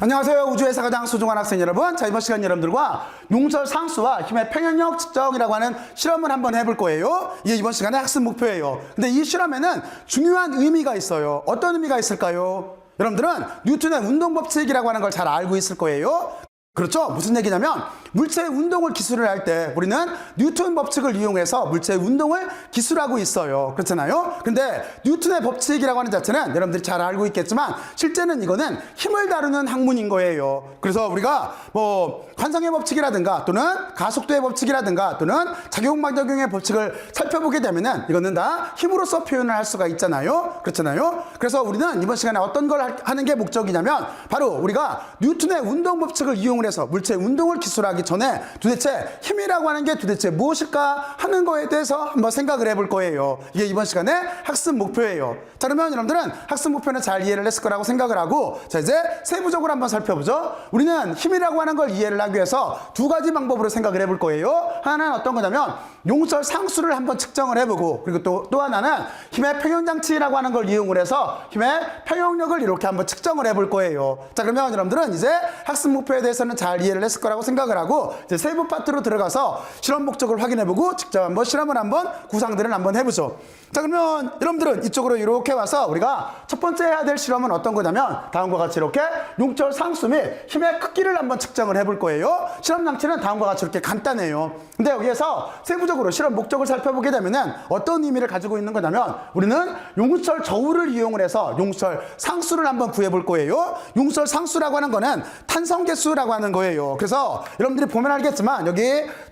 안녕하세요. 우주에서 가장 소중한 학생 여러분. 자, 이번 시간 여러분들과 용설 상수와 힘의 평형력 측정이라고 하는 실험을 한번 해볼 거예요. 이게 이번 시간의 학습 목표예요. 근데 이 실험에는 중요한 의미가 있어요. 어떤 의미가 있을까요? 여러분들은 뉴턴의 운동 법칙이라고 하는 걸 잘 알고 있을 거예요. 그렇죠? 무슨 얘기냐면 물체의 운동을 기술을 할 때 우리는 뉴턴 법칙을 이용해서 물체의 운동을 기술하고 있어요. 그렇잖아요? 근데 뉴턴의 법칙이라고 하는 자체는 여러분들이 잘 알고 있겠지만 실제는 이거는 힘을 다루는 학문인 거예요. 그래서 우리가 뭐 관성의 법칙이라든가 또는 가속도의 법칙이라든가 또는 작용반작용의 법칙을 살펴보게 되면은 이거는 다 힘으로써 표현을 할 수가 있잖아요. 그렇잖아요? 그래서 우리는 이번 시간에 어떤 걸 하는 게 목적이냐면 바로 우리가 뉴턴의 운동 법칙을 이용해서 물체의 운동을 기술하기 전에 도대체 힘이라고 하는 게 도대체 무엇일까 하는 거에 대해서 한번 생각을 해볼 거예요. 이게 이번 시간에 학습 목표예요. 자, 그러면 여러분들은 학습 목표는 잘 이해를 했을 거라고 생각을 하고, 자, 이제 세부적으로 한번 살펴보죠. 우리는 힘이라고 하는 걸 이해를 하기 위해서 두 가지 방법으로 생각을 해볼 거예요. 하나는 어떤 거냐면 용설 상수를 한번 측정을 해보고, 그리고 또 하나는 힘의 평형장치라고 하는 걸 이용을 해서 힘의 평형력을 이렇게 한번 측정을 해볼 거예요. 자, 그러면 여러분들은 이제 학습 목표에 대해서는 잘 이해를 했을 거라고 생각을 하고, 이제 세부 파트로 들어가서 실험 목적을 확인해보고 직접 한번 실험을 한번 구상들을 한번 해보죠. 자, 그러면 여러분들은 이쪽으로 이렇게 와서 우리가 첫 번째 해야 될 실험은 어떤 거냐면 다음과 같이 이렇게 용철 상수 및 힘의 크기를 한번 측정을 해볼 거예요. 실험 장치는 다음과 같이 이렇게 간단해요. 근데 여기에서 세부적으로 실험 목적을 살펴보게 되면은 어떤 의미를 가지고 있는 거냐면 우리는 용철 저울을 이용을 해서 용철 상수를 한번 구해볼 거예요. 용철 상수라고 하는 거는 탄성계수라고 하는 거예요. 그래서 여러분들이 보면 알겠지만 여기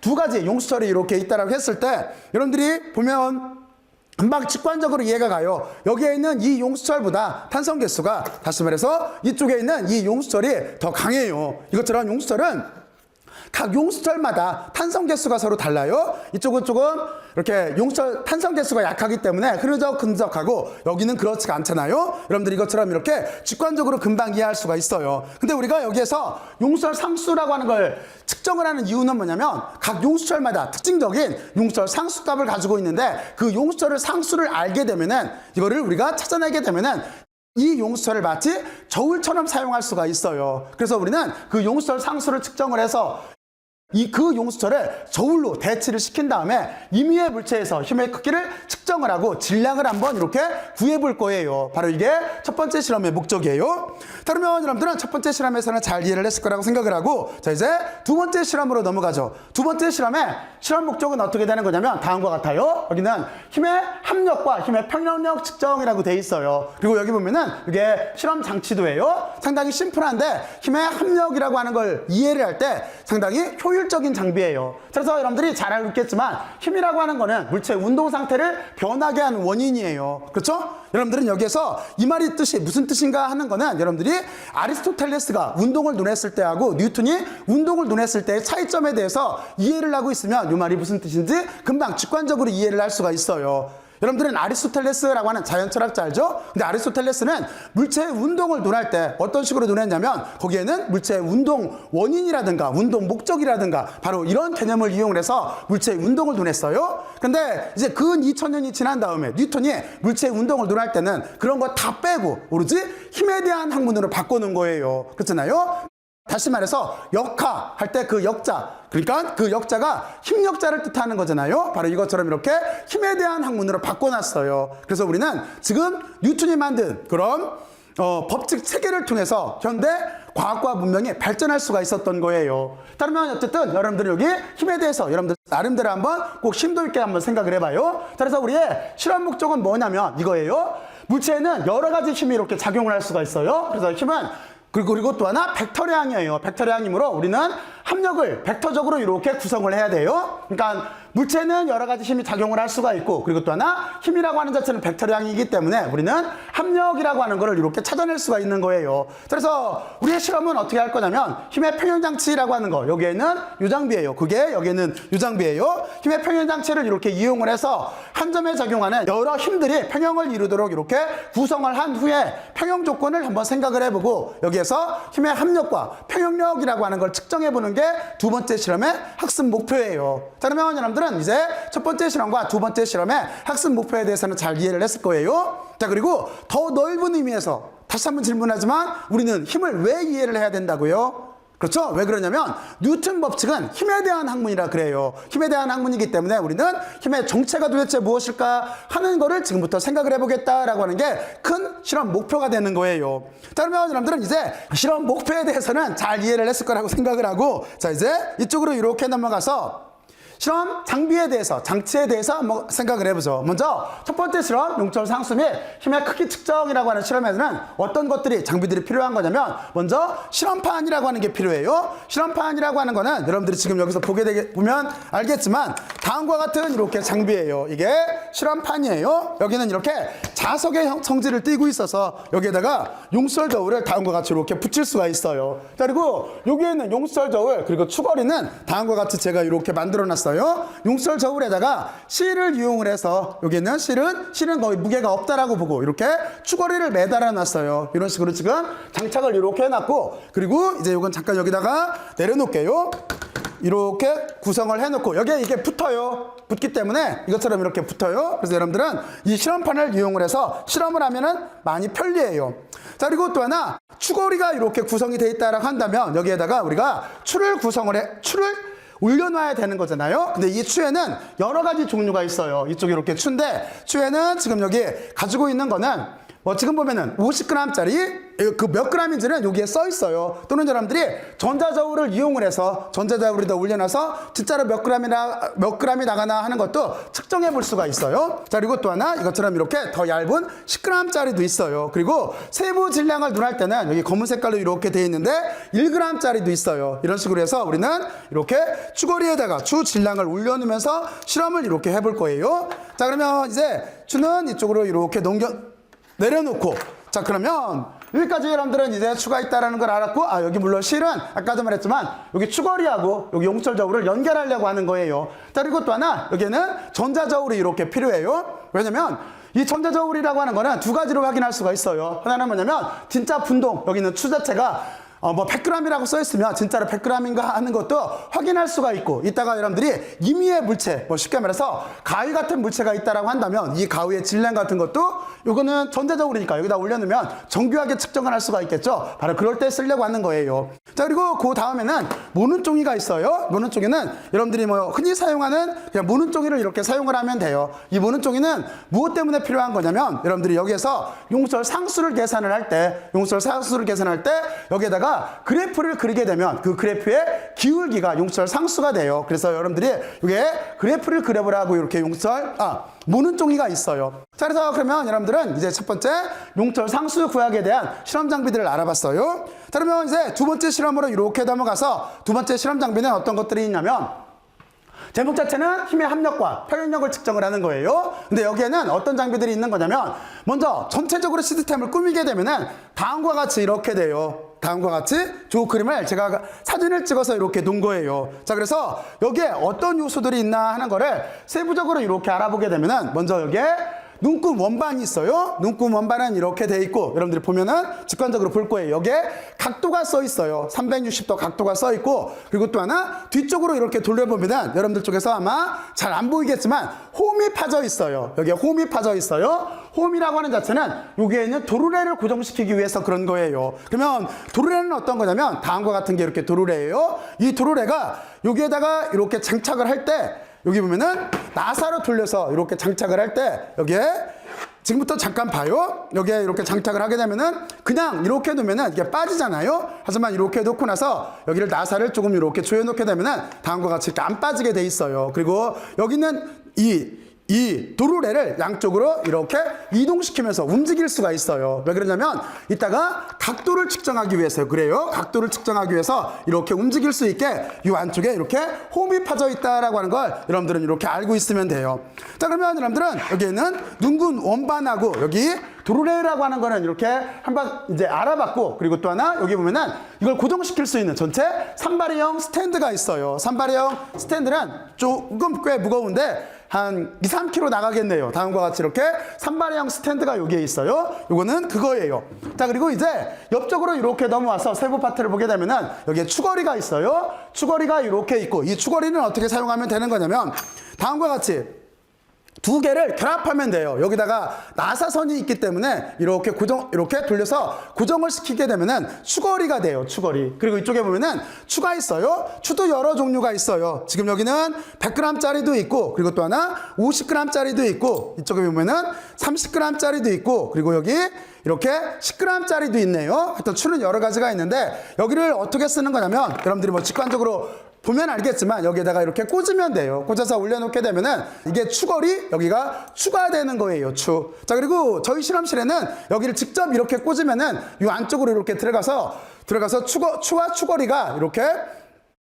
두 가지 용수철이 이렇게 있다라고 했을 때 여러분들이 보면 금방 직관적으로 이해가 가요. 여기에 있는 이 용수철보다 탄성계수가 다시 말해서 이쪽에 있는 이 용수철이 더 강해요. 이것처럼 용수철은 각 용수철마다 탄성계수가 서로 달라요. 이쪽은 조금 이렇게 용수철 탄성계수가 약하기 때문에 흐느적흐느적하고 여기는 그렇지가 않잖아요. 여러분들 이것처럼 이렇게 직관적으로 금방 이해할 수가 있어요. 근데 우리가 여기에서 용수철 상수라고 하는 걸 측정을 하는 이유는 뭐냐면 각 용수철마다 특징적인 용수철 상수값을 가지고 있는데 그 용수철을 상수를 알게 되면은 이거를 우리가 찾아내게 되면은 이 용수철을 마치 저울처럼 사용할 수가 있어요. 그래서 우리는 그 용수철 상수를 측정을 해서 그 용수철을 저울로 대치를 시킨 다음에 임의의 물체에서 힘의 크기를 측정을 하고 질량을 한번 이렇게 구해볼 거예요. 바로 이게 첫 번째 실험의 목적이에요. 자, 그러면 여러분들은 첫 번째 실험에서는 잘 이해를 했을 거라고 생각을 하고, 자, 이제 두 번째 실험으로 넘어가죠. 두 번째 실험의 실험 목적은 어떻게 되는 거냐면 다음과 같아요. 여기는 힘의 합력과 힘의 평형력 측정이라고 돼 있어요. 그리고 여기 보면은 이게 실험 장치도예요. 상당히 심플한데 힘의 합력이라고 하는 걸 이해를 할 때 상당히 효율적인 장비예요. 그래서 여러분들이 잘 알고 있겠지만 힘이라고 하는 거는 물체의 운동 상태를 변하게 하는 원인이에요. 그렇죠? 여러분들은 여기에서 이 말이 뜻이 무슨 뜻인가 하는 거는 여러분들이 아리스토텔레스가 운동을 논했을 때하고 뉴턴이 운동을 논했을 때의 차이점에 대해서 이해를 하고 있으면 이 말이 무슨 뜻인지 금방 직관적으로 이해를 할 수가 있어요. 여러분들은 아리스토텔레스라고 하는 자연철학자 알죠? 근데 아리스토텔레스는 물체의 운동을 논할 때 어떤 식으로 논했냐면 거기에는 물체의 운동 원인이라든가 운동 목적이라든가 바로 이런 개념을 이용해서 물체의 운동을 논했어요. 근데 이제 근 2000년이 지난 다음에 뉴턴이 물체의 운동을 논할 때는 그런 거 다 빼고 오로지 힘에 대한 학문으로 바꿔놓은 거예요. 그렇잖아요? 다시 말해서 역하 할 때 그 역자, 그러니까 그 역자가 힘역자를 뜻하는 거잖아요. 바로 이것처럼 이렇게 힘에 대한 학문으로 바꿔놨어요. 그래서 우리는 지금 뉴턴이 만든 그런 법칙 체계를 통해서 현대 과학과 문명이 발전할 수가 있었던 거예요. 그러면 어쨌든 여러분들 여기 힘에 대해서 여러분들 나름대로 한번 꼭 심도 있게 한번 생각을 해봐요. 그래서 우리의 실험 목적은 뭐냐면 이거예요. 물체에는 여러 가지 힘이 이렇게 작용을 할 수가 있어요. 그래서 힘은 그리고 또 하나 벡터량이에요. 벡터량이므로 우리는 합력을 벡터적으로 이렇게 구성을 해야 돼요. 그러니까 물체는 여러 가지 힘이 작용을 할 수가 있고, 그리고 또 하나 힘이라고 하는 자체는 벡터량이기 때문에 우리는 합력이라고 하는 거를 이렇게 찾아낼 수가 있는 거예요. 그래서 우리의 실험은 어떻게 할 거냐면 힘의 평형장치라고 하는 거, 여기에는 이 장비예요. 그게 여기에는 이 장비예요. 힘의 평형장치를 이렇게 이용을 해서 한 점에 작용하는 여러 힘들이 평형을 이루도록 이렇게 구성을 한 후에 평형 조건을 한번 생각을 해보고 여기에서 힘의 합력과 평형력이라고 하는 걸 측정해보는 게 두 번째 실험의 학습 목표예요. 자, 그러면 여러분들은 이제 첫 번째 실험과 두 번째 실험의 학습 목표에 대해서는 잘 이해를 했을 거예요. 자, 그리고 더 넓은 의미에서 다시 한번 질문하지만 우리는 힘을 왜 이해를 해야 된다고요? 그렇죠? 왜 그러냐면 뉴턴 법칙은 힘에 대한 학문이라 그래요. 힘에 대한 학문이기 때문에 우리는 힘의 정체가 도대체 무엇일까 하는 거를 지금부터 생각을 해보겠다라고 하는 게 큰 실험 목표가 되는 거예요. 자, 그러면 여러분들은 이제 실험 목표에 대해서는 잘 이해를 했을 거라고 생각을 하고, 자, 이제 이쪽으로 이렇게 넘어가서 실험 장비에 대해서, 장치에 대해서 한번 생각을 해보죠. 먼저 첫 번째 실험, 용철 상수 및 힘의 크기 측정이라고 하는 실험에는 어떤 것들이, 장비들이 필요한 거냐면, 먼저 실험판이라고 하는 게 필요해요. 실험판이라고 하는 거는 여러분들이 지금 여기서 보면 알겠지만 다음과 같은 이렇게 장비예요. 이게 실험판이에요. 여기는 이렇게 자석의 성질을 띠고 있어서 여기에다가 용철 저울을 다음과 같이 이렇게 붙일 수가 있어요. 자, 그리고 여기에는 용철 저울, 그리고 추거리는 다음과 같이 제가 이렇게 만들어 놨어요. 용철 저울에다가 실을 이용을 해서, 여기는 실은 거의 무게가 없다라고 보고 이렇게 추거리를 매달아 놨어요. 이런 식으로 지금 장착을 이렇게 해놨고, 그리고 이제 이건 잠깐 여기다가 내려놓을게요. 이렇게 구성을 해놓고 여기에 이게 붙어요. 붙기 때문에 이것처럼 이렇게 붙어요. 그래서 여러분들은 이 실험판을 이용을 해서 실험을 하면은 많이 편리해요. 자, 그리고 또 하나, 추거리가 이렇게 구성이 되어 있다라고 한다면 여기에다가 우리가 추를 올려놔야 되는 거잖아요. 근데 이 추에는 여러 가지 종류가 있어요. 이쪽에 이렇게 추인데, 추에는 지금 여기 가지고 있는 거는 지금 보면은 50g짜리 그 몇 g인지는 여기에 써 있어요. 또는 여러분들이 전자저울을 이용을 해서 전자저울에다 올려놔서 진짜로 몇 g이 나가나 하는 것도 측정해 볼 수가 있어요. 자, 그리고 또 하나, 이것처럼 이렇게 더 얇은 10g짜리도 있어요. 그리고 세부 질량을 눈할 때는 여기 검은 색깔로 이렇게 되어 있는데 1g짜리도 있어요. 이런 식으로 해서 우리는 이렇게 추거리에다가 추 질량을 올려놓으면서 실험을 이렇게 해볼 거예요. 자, 그러면 이제 추는 이쪽으로 이렇게 내려놓고, 자, 그러면 여기까지 여러분들은 이제 추가 있다라는 걸 알았고, 여기 물론 실은 아까도 말했지만 여기 추거리하고 여기 용철 저울을 연결하려고 하는 거예요. 자, 그리고 또 하나, 여기에는 전자저울이 이렇게 필요해요. 왜냐면 이 전자저울이라고 하는 거는 두 가지로 확인할 수가 있어요. 하나는 뭐냐면 진짜 분동, 여기 있는 추 자체가 100g이라고 써있으면 진짜로 100g인가 하는 것도 확인할 수가 있고, 이따가 여러분들이 임의의 물체, 쉽게 말해서 가위 같은 물체가 있다라고 한다면 이 가위의 질량 같은 것도, 요거는 전자저울이니까 여기다 올려놓으면 정교하게 측정을 할 수가 있겠죠. 바로 그럴 때 쓰려고 하는 거예요. 자, 그리고 그 다음에는 모눈종이가 있어요. 모눈종이는 여러분들이 흔히 사용하는 그냥 모눈종이를 이렇게 사용을 하면 돼요. 이 모눈종이는 무엇 때문에 필요한 거냐면, 여러분들이 여기에서 용철 상수를 계산을 할 때 여기에다가 그래프를 그리게 되면 그 그래프의 기울기가 용철 상수가 돼요. 그래서 여러분들이 이게 그래프를 그려보라고 이렇게 모눈종이가 있어요. 자, 그래서 그러면 여러분들은 이제 첫 번째 용철 상수 구하기에 대한 실험 장비들을 알아봤어요. 자, 그러면 이제 두 번째 실험으로 이렇게 넘어가서 두 번째 실험 장비는 어떤 것들이 있냐면, 제목 자체는 힘의 합력과 평형력을 측정을 하는 거예요. 근데 여기에는 어떤 장비들이 있는 거냐면, 먼저 전체적으로 시스템을 꾸미게 되면은 다음과 같이 이렇게 돼요. 다음과 같이 조 그림을 제가 사진을 찍어서 이렇게 놓은 거예요. 자, 그래서 여기에 어떤 요소들이 있나 하는 거를 세부적으로 이렇게 알아보게 되면은, 먼저 여기에 눈금 원반이 있어요. 눈금 원반은 이렇게 돼 있고, 여러분들이 보면은 직관적으로 볼 거예요. 여기에 각도가 써 있어요. 360도 각도가 써 있고, 그리고 또 하나 뒤쪽으로 이렇게 돌려보면은 여러분들 쪽에서 아마 잘 안 보이겠지만 홈이 파져 있어요. 여기에 홈이 파져 있어요. 홈이라고 하는 자체는 여기에 있는 도르래를 고정시키기 위해서 그런 거예요. 그러면 도르래는 어떤 거냐면 다음과 같은 게 이렇게 도르래예요. 이 도르래가 여기에다가 이렇게 장착을 할 때, 여기 보면은 나사로 돌려서 이렇게 장착을 할 때, 여기에 지금부터 잠깐 봐요. 여기에 이렇게 장착을 하게 되면은 그냥 이렇게 놓으면은 이게 빠지잖아요. 하지만 이렇게 놓고 나서 여기를 나사를 조금 이렇게 조여놓게 되면은 다음과 같이 이렇게 안 빠지게 돼 있어요. 그리고 여기는 이 도르래를 양쪽으로 이렇게 이동시키면서 움직일 수가 있어요. 왜 그러냐면 이따가 각도를 측정하기 위해서요. 그래요. 각도를 측정하기 위해서 이렇게 움직일 수 있게 이 안쪽에 이렇게 홈이 파져 있다라고 하는 걸 여러분들은 이렇게 알고 있으면 돼요. 자, 그러면 여러분들은 여기에는 눈금 원반하고 여기 도르래라고 하는 거는 이렇게 한번 이제 알아봤고, 그리고 또 하나 여기 보면은 이걸 고정시킬 수 있는 전체 산발이형 스탠드가 있어요. 산발이형 스탠드는 조금 꽤 무거운데 한 2, 3kg 나가겠네요. 다음과 같이 이렇게 산발형 스탠드가 여기에 있어요. 요거는 그거예요. 자, 그리고 이제 옆쪽으로 이렇게 넘어와서 세부 파트를 보게 되면은 여기에 추거리가 있어요. 추거리가 이렇게 있고, 이 추거리는 어떻게 사용하면 되는 거냐면 다음과 같이 두 개를 결합하면 돼요. 여기다가 나사선이 있기 때문에 이렇게 이렇게 돌려서 고정을 시키게 되면은 추거리가 돼요. 추거리. 그리고 이쪽에 보면은 추가 있어요. 추도 여러 종류가 있어요. 지금 여기는 100g짜리도 있고, 그리고 또 하나 50g짜리도 있고, 이쪽에 보면은 30g짜리도 있고, 그리고 여기 이렇게 10g짜리도 있네요. 하여튼 추는 여러 가지가 있는데, 여기를 어떻게 쓰는 거냐면, 여러분들이 뭐 직관적으로 보면 알겠지만 여기에다가 이렇게 꽂으면 돼요. 꽂아서 올려놓게 되면은 이게 추거리, 여기가 추가되는 거예요. 추. 자, 그리고 저희 실험실에는 여기를 직접 이렇게 꽂으면은 이 안쪽으로 이렇게 들어가서 추와 추거리가 이렇게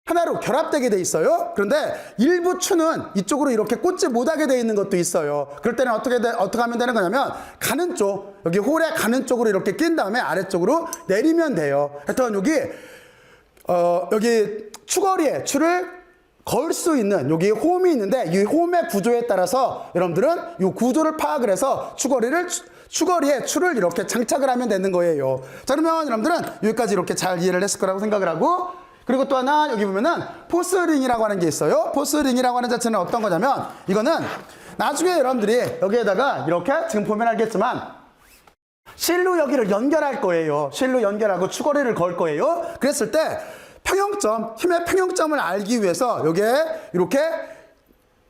하나로 결합되게 돼 있어요. 그런데 일부 추는 이쪽으로 이렇게 꽂지 못하게 돼 있는 것도 있어요. 그럴 때는 어떻게 하면 되는 거냐면, 가는 쪽, 여기 홀에 가는 쪽으로 이렇게 낀 다음에 아래쪽으로 내리면 돼요. 하여튼 여기 추거리에 추를 걸 수 있는 여기 홈이 있는데, 이 홈의 구조에 따라서 여러분들은 이 구조를 파악을 해서 추거리에 추를 이렇게 장착을 하면 되는 거예요. 자, 그러면 여러분들은 여기까지 이렇게 잘 이해를 했을 거라고 생각을 하고, 그리고 또 하나 여기 보면은 포스링이라고 하는 게 있어요. 포스링이라고 하는 자체는 어떤 거냐면, 이거는 나중에 여러분들이 여기에다가 이렇게 지금 보면 알겠지만 실로 여기를 연결할 거예요. 실로 연결하고 추거리를 걸 거예요. 그랬을 때 평형점, 힘의 평형점을 알기 위해서 여기에 이렇게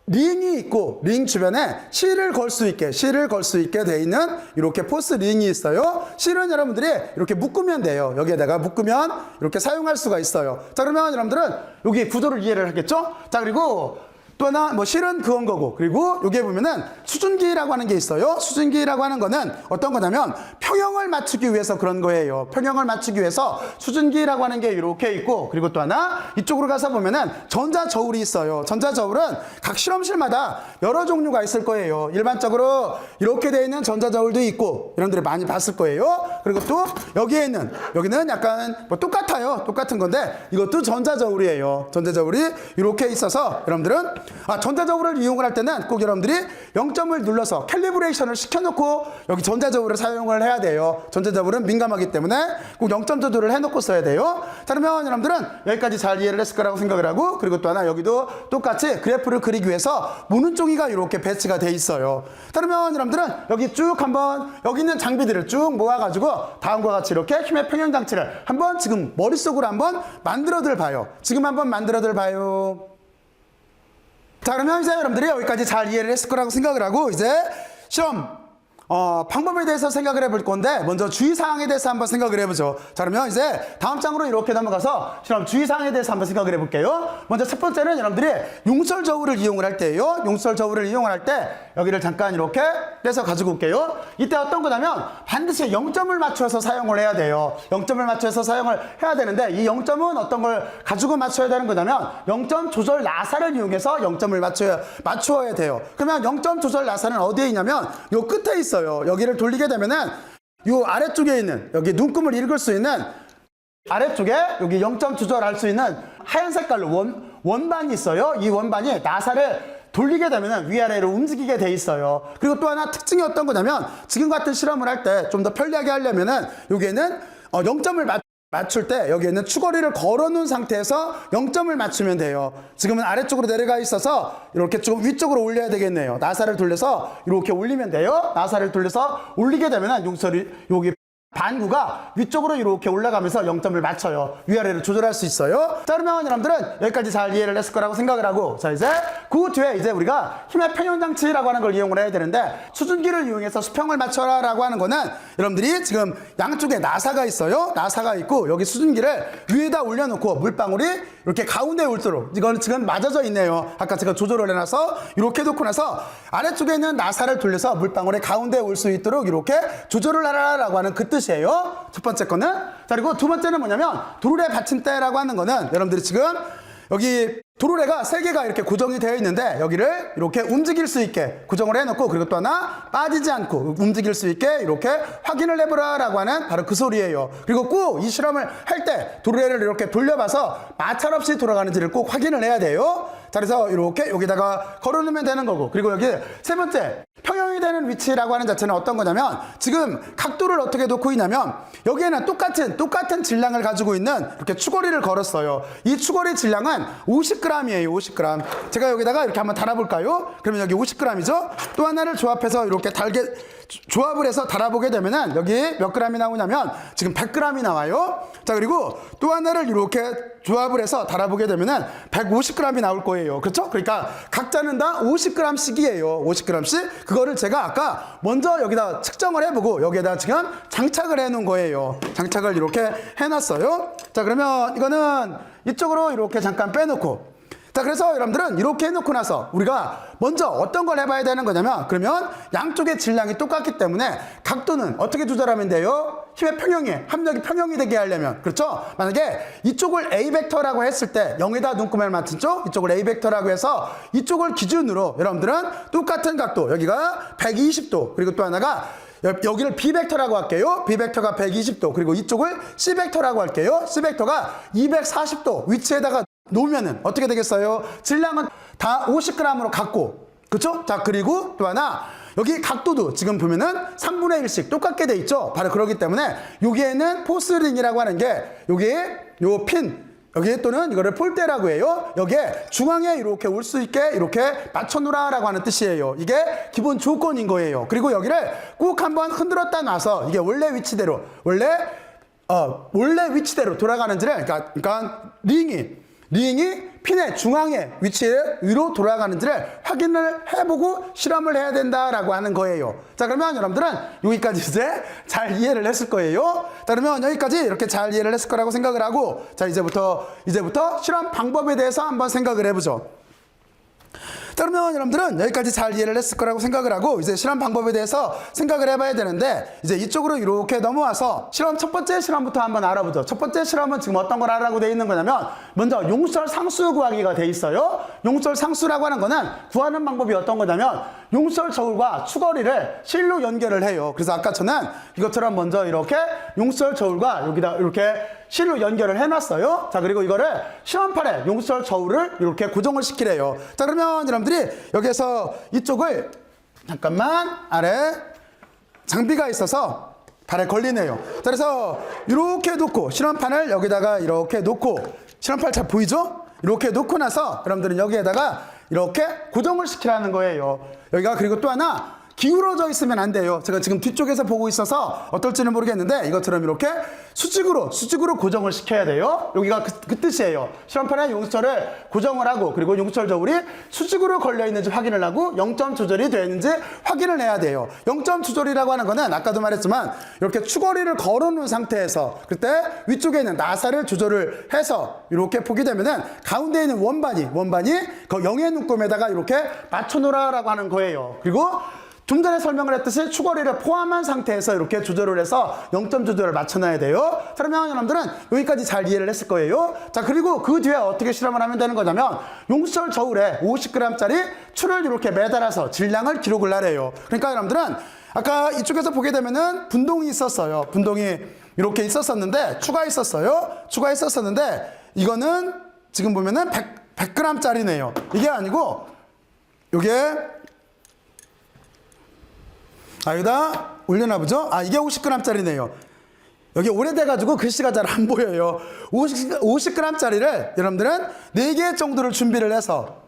링이 있고, 링 주변에 실을 걸 수 있게 돼 있는 이렇게 포스 링이 있어요. 실은 여러분들이 이렇게 묶으면 돼요. 여기에다가 묶으면 이렇게 사용할 수가 있어요. 자, 그러면 여러분들은 여기 구조를 이해를 하겠죠? 자, 그리고 또 하나 뭐 실은 그건 거고, 그리고 여기에 보면은 수증기라고 하는 게 있어요. 수증기라고 하는 거는 어떤 거냐면 평형을 맞추기 위해서 그런 거예요. 평형을 맞추기 위해서 수증기라고 하는 게 이렇게 있고, 그리고 또 하나 이쪽으로 가서 보면은 전자저울이 있어요. 전자저울은 각 실험실마다 여러 종류가 있을 거예요. 일반적으로 이렇게 되어 있는 전자저울도 있고, 여러분들이 많이 봤을 거예요. 그리고 또 여기는 약간 뭐 똑같은 건데, 이것도 전자저울이에요. 전자저울이 이렇게 있어서 여러분들은 전자저울을 이용을 할 때는 꼭 여러분들이 0점을 눌러서 캘리브레이션을 시켜놓고 여기 전자저울을 사용을 해야 돼요. 전자저울은 민감하기 때문에 꼭 0점 조절을 해놓고 써야 돼요. 자, 그러면 여러분들은 여기까지 잘 이해를 했을 거라고 생각을 하고, 그리고 또 하나 여기도 똑같이 그래프를 그리기 위해서 무는종이가 이렇게 배치가 돼 있어요. 자, 그러면 여러분들은 여기 쭉 한번 여기 있는 장비들을 쭉 모아가지고 다음과 같이 이렇게 힘의 평형 장치를 한번 지금 머릿속으로 한번 만들어들 봐요. 지금 한번 만들어들 봐요. 자, 그러면 이제 여러분들이 여기까지 잘 이해를 했을 거라고 생각을 하고, 이제 시험 방법에 대해서 생각을 해볼 건데, 먼저 주의사항에 대해서 한번 생각을 해보죠. 자, 그러면 이제 다음 장으로 이렇게 넘어가서 실험 주의사항에 대해서 한번 생각을 해볼게요. 먼저 첫 번째는 여러분들이 용설저울을 이용을 할 때예요. 용설저울을 이용을 할 때 여기를 잠깐 이렇게 떼서 가지고 올게요. 이때 어떤 거냐면 반드시 0점을 맞춰서 사용을 해야 돼요. 0점을 맞춰서 사용을 해야 되는데, 이 0점은 어떤 걸 가지고 맞춰야 되는 거냐면 0점 조절 나사를 이용해서 0점을 맞추어야 돼요. 그러면 0점 조절 나사는 어디에 있냐면 요 끝에 있어요. 여기를 돌리게 되면은 요 아래쪽에 있는, 여기 눈금을 읽을 수 있는 아래쪽에 여기 0점 조절할 수 있는 하얀 색깔로 원반이 있어요. 이 원반이 나사를 돌리게 되면 위아래로 움직이게 돼 있어요. 그리고 또 하나 특징이 어떤 거냐면, 지금 같은 실험을 할 때 좀 더 편리하게 하려면은 여기에는 0점을 맞출 때 여기에는 추거리를 걸어 놓은 상태에서 0점을 맞추면 돼요. 지금은 아래쪽으로 내려가 있어서 이렇게 좀 위쪽으로 올려야 되겠네요. 나사를 돌려서 이렇게 올리면 돼요. 나사를 돌려서 올리게 되면 여기 반구가 위쪽으로 이렇게 올라가면서 0점을 맞춰요. 위아래로 조절할 수 있어요. 자, 그러면 여러분들은 여기까지 잘 이해를 했을 거라고 생각을 하고, 자, 이제 그 뒤에 이제 우리가 힘의 평형장치라고 하는 걸 이용을 해야 되는데, 수증기를 이용해서 수평을 맞춰라 라고 하는 거는, 여러분들이 지금 양쪽에 나사가 있어요. 나사가 있고 여기 수증기를 위에다 올려놓고 물방울이 이렇게 가운데에 올도록, 이거는 지금 맞아져 있네요. 아까 제가 조절을 해놔서 이렇게 놓고 나서 아래쪽에 있는 나사를 돌려서 물방울이 가운데에 올 수 있도록 이렇게 조절을 하라라고 하는 그 뜻이에요. 첫 번째 거는. 자, 그리고 두 번째는 뭐냐면 도르래 받침대라고 하는 거는, 여러분들이 지금 여기 도르래가 3개가 이렇게 고정이 되어 있는데 여기를 이렇게 움직일 수 있게 고정을 해놓고, 그리고 또 하나 빠지지 않고 움직일 수 있게 이렇게 확인을 해보라 라고 하는 바로 그 소리예요. 그리고 꼭 이 실험을 할 때 도르래를 이렇게 돌려봐서 마찰 없이 돌아가는지를 꼭 확인을 해야 돼요. 자, 그래서 이렇게 여기다가 걸어놓으면 되는 거고, 그리고 여기 세 번째 평형이 되는 위치라고 하는 자체는 어떤 거냐면, 지금 각도를 어떻게 놓고 있냐면 여기에는 똑같은 질량을 가지고 있는 이렇게 추거리를 걸었어요. 이 추거리 질량은 50g이에요. 50g. 제가 여기다가 이렇게 한번 달아볼까요? 그러면 여기 50g이죠. 또 하나를 조합해서 이렇게 조합을 해서 달아보게 되면은 여기 몇 g이 나오냐면 지금 100g이 나와요. 자, 그리고 또 하나를 이렇게 조합을 해서 달아보게 되면은 150g이 나올 거예요. 그렇죠? 그러니까 각자는 다 50g씩이에요. 50g씩. 그거를 제가 아까 먼저 여기다 측정을 해보고 여기에다 지금 장착을 해 놓은 거예요. 장착을 이렇게 해놨어요. 자, 그러면 이거는 이쪽으로 이렇게 잠깐 빼놓고, 자, 그래서 여러분들은 이렇게 해놓고 나서 우리가 먼저 어떤 걸 해봐야 되는 거냐면, 그러면 양쪽의 질량이 똑같기 때문에 각도는 어떻게 조절하면 돼요? 힘의 평형이, 합력이 평형이 되게 하려면, 그렇죠? 만약에 이쪽을 A 벡터라고 했을 때 0에다 눈금을 맞춘 쪽, 이쪽을 A 벡터라고 해서 이쪽을 기준으로 여러분들은 똑같은 각도, 여기가 120도, 그리고 또 하나가 여기를 B 벡터라고 할게요. B 벡터가 120도, 그리고 이쪽을 C 벡터라고 할게요. C 벡터가 240도 위치에다가 놓으면은 어떻게 되겠어요? 질량은 다 50g으로 갖고, 그렇죠? 자, 그리고 또 하나, 여기 각도도 지금 보면은 3분의 1씩 똑같게 돼 있죠. 바로 그렇기 때문에 여기에는 포스링이라고 하는 게, 여기에 요 핀, 여기에 또는 이거를 폴대라고 해요. 여기에 중앙에 이렇게 올 수 있게 이렇게 맞춰놓으라라고 하는 뜻이에요. 이게 기본 조건인 거예요. 그리고 여기를 꼭 한번 흔들었다 놔서 이게 원래 위치대로 돌아가는지를, 그러니까 링이 핀의 중앙에 위치로 돌아가는지를 확인을 해보고 실험을 해야 된다라고 하는 거예요. 자, 그러면 여러분들은 여기까지 이제 잘 이해를 했을 거예요. 자, 그러면 여기까지 이렇게 잘 이해를 했을 거라고 생각을 하고, 자, 이제부터 실험 방법에 대해서 한번 생각을 해보죠. 자, 그러면 여러분들은 여기까지 잘 이해를 했을 거라고 생각을 하고, 이제 실험 방법에 대해서 생각을 해봐야 되는데, 이제 이쪽으로 이렇게 넘어와서 첫 번째 실험부터 한번 알아보죠. 첫 번째 실험은 지금 어떤 걸 하라고 되어 있는 거냐면, 먼저 용설 상수 구하기가 되어 있어요. 용설 상수라고 하는 거는 구하는 방법이 어떤 거냐면, 용설 저울과 추거리를 실로 연결을 해요. 그래서 아까 저는 이것처럼 먼저 이렇게 용설 저울과 여기다 이렇게 실로 연결을 해놨어요. 자, 그리고 이거를 실험판에 용설 저울을 이렇게 고정을 시키래요. 자, 그러면 여러분들이 여기에서 이쪽을 잠깐만 아래 장비가 있어서 발에 걸리네요. 자, 그래서 이렇게 놓고 실험판을 여기다가 이렇게 놓고, 실험판 잘 보이죠? 이렇게 놓고 나서 여러분들은 여기에다가 이렇게 고정을 시키라는 거예요. 여기가, 그리고 또 하나, 기울어져 있으면 안 돼요. 제가 지금 뒤쪽에서 보고 있어서 어떨지는 모르겠는데, 이것처럼 이렇게 수직으로 고정을 시켜야 돼요. 여기가 그 뜻이에요. 실험판에 용설을 고정을 하고, 그리고 용설 저울이 수직으로 걸려 있는지 확인을 하고 0점 조절이 되어 있는지 확인을 해야 돼요. 0점 조절이라고 하는 거는 아까도 말했지만 이렇게 추거리를 걸어 놓은 상태에서, 그때 위쪽에 있는 나사를 조절을 해서 이렇게 보게 되면은 가운데 있는 원반이 그 0의 눈금에다가 이렇게 맞춰 놓으라고 하는 거예요. 그리고 좀 전에 설명을 했듯이 추거리를 포함한 상태에서 이렇게 조절을 해서 0점 조절을 맞춰놔야 돼요. 그러면 여러분들은 여기까지 잘 이해를 했을 거예요. 자, 그리고 그 뒤에 어떻게 실험을 하면 되는 거냐면, 용설 저울에 50g짜리 추를 이렇게 매달아서 질량을 기록을 하래요. 그러니까 여러분들은 아까 이쪽에서 보게 되면은 분동이 있었어요. 분동이 이렇게 있었었는데, 추가 있었었는데, 이거는 지금 보면은 100g짜리네요. 이게 아니고, 요게 여기다 올려놔보죠. 이게 50g짜리네요. 여기 오래돼가지고 글씨가 잘 안 보여요. 50g짜리를 여러분들은 4개 정도를 준비를 해서,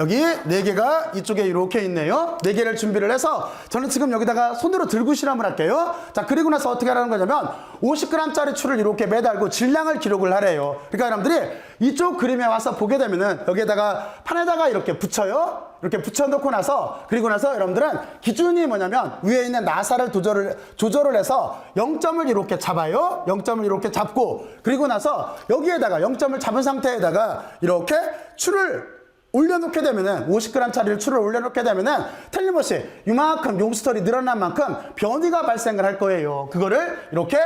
여기 4개가 이쪽에 이렇게 있네요. 4개를 준비를 해서 저는 지금 여기다가 손으로 들고 실험을 할게요. 자, 그리고 나서 어떻게 하라는 거냐면 50g짜리 추를 이렇게 매달고 질량을 기록을 하래요. 그러니까 여러분들이 이쪽 그림에 와서 보게 되면은 여기에다가 판에다가 이렇게 붙여요. 이렇게 붙여놓고 나서, 그리고 나서 여러분들은 기준이 뭐냐면 위에 있는 나사를 조절을 해서 0점을 이렇게 잡아요. 0점을 이렇게 잡고, 그리고 나서 여기에다가 0점을 잡은 상태에다가 이렇게 추를 올려놓게 되면은, 50g짜리를 추를 올려놓게 되면은 틀림없이 이만큼 용수털이 늘어난 만큼 변이가 발생을 할 거예요. 그거를 이렇게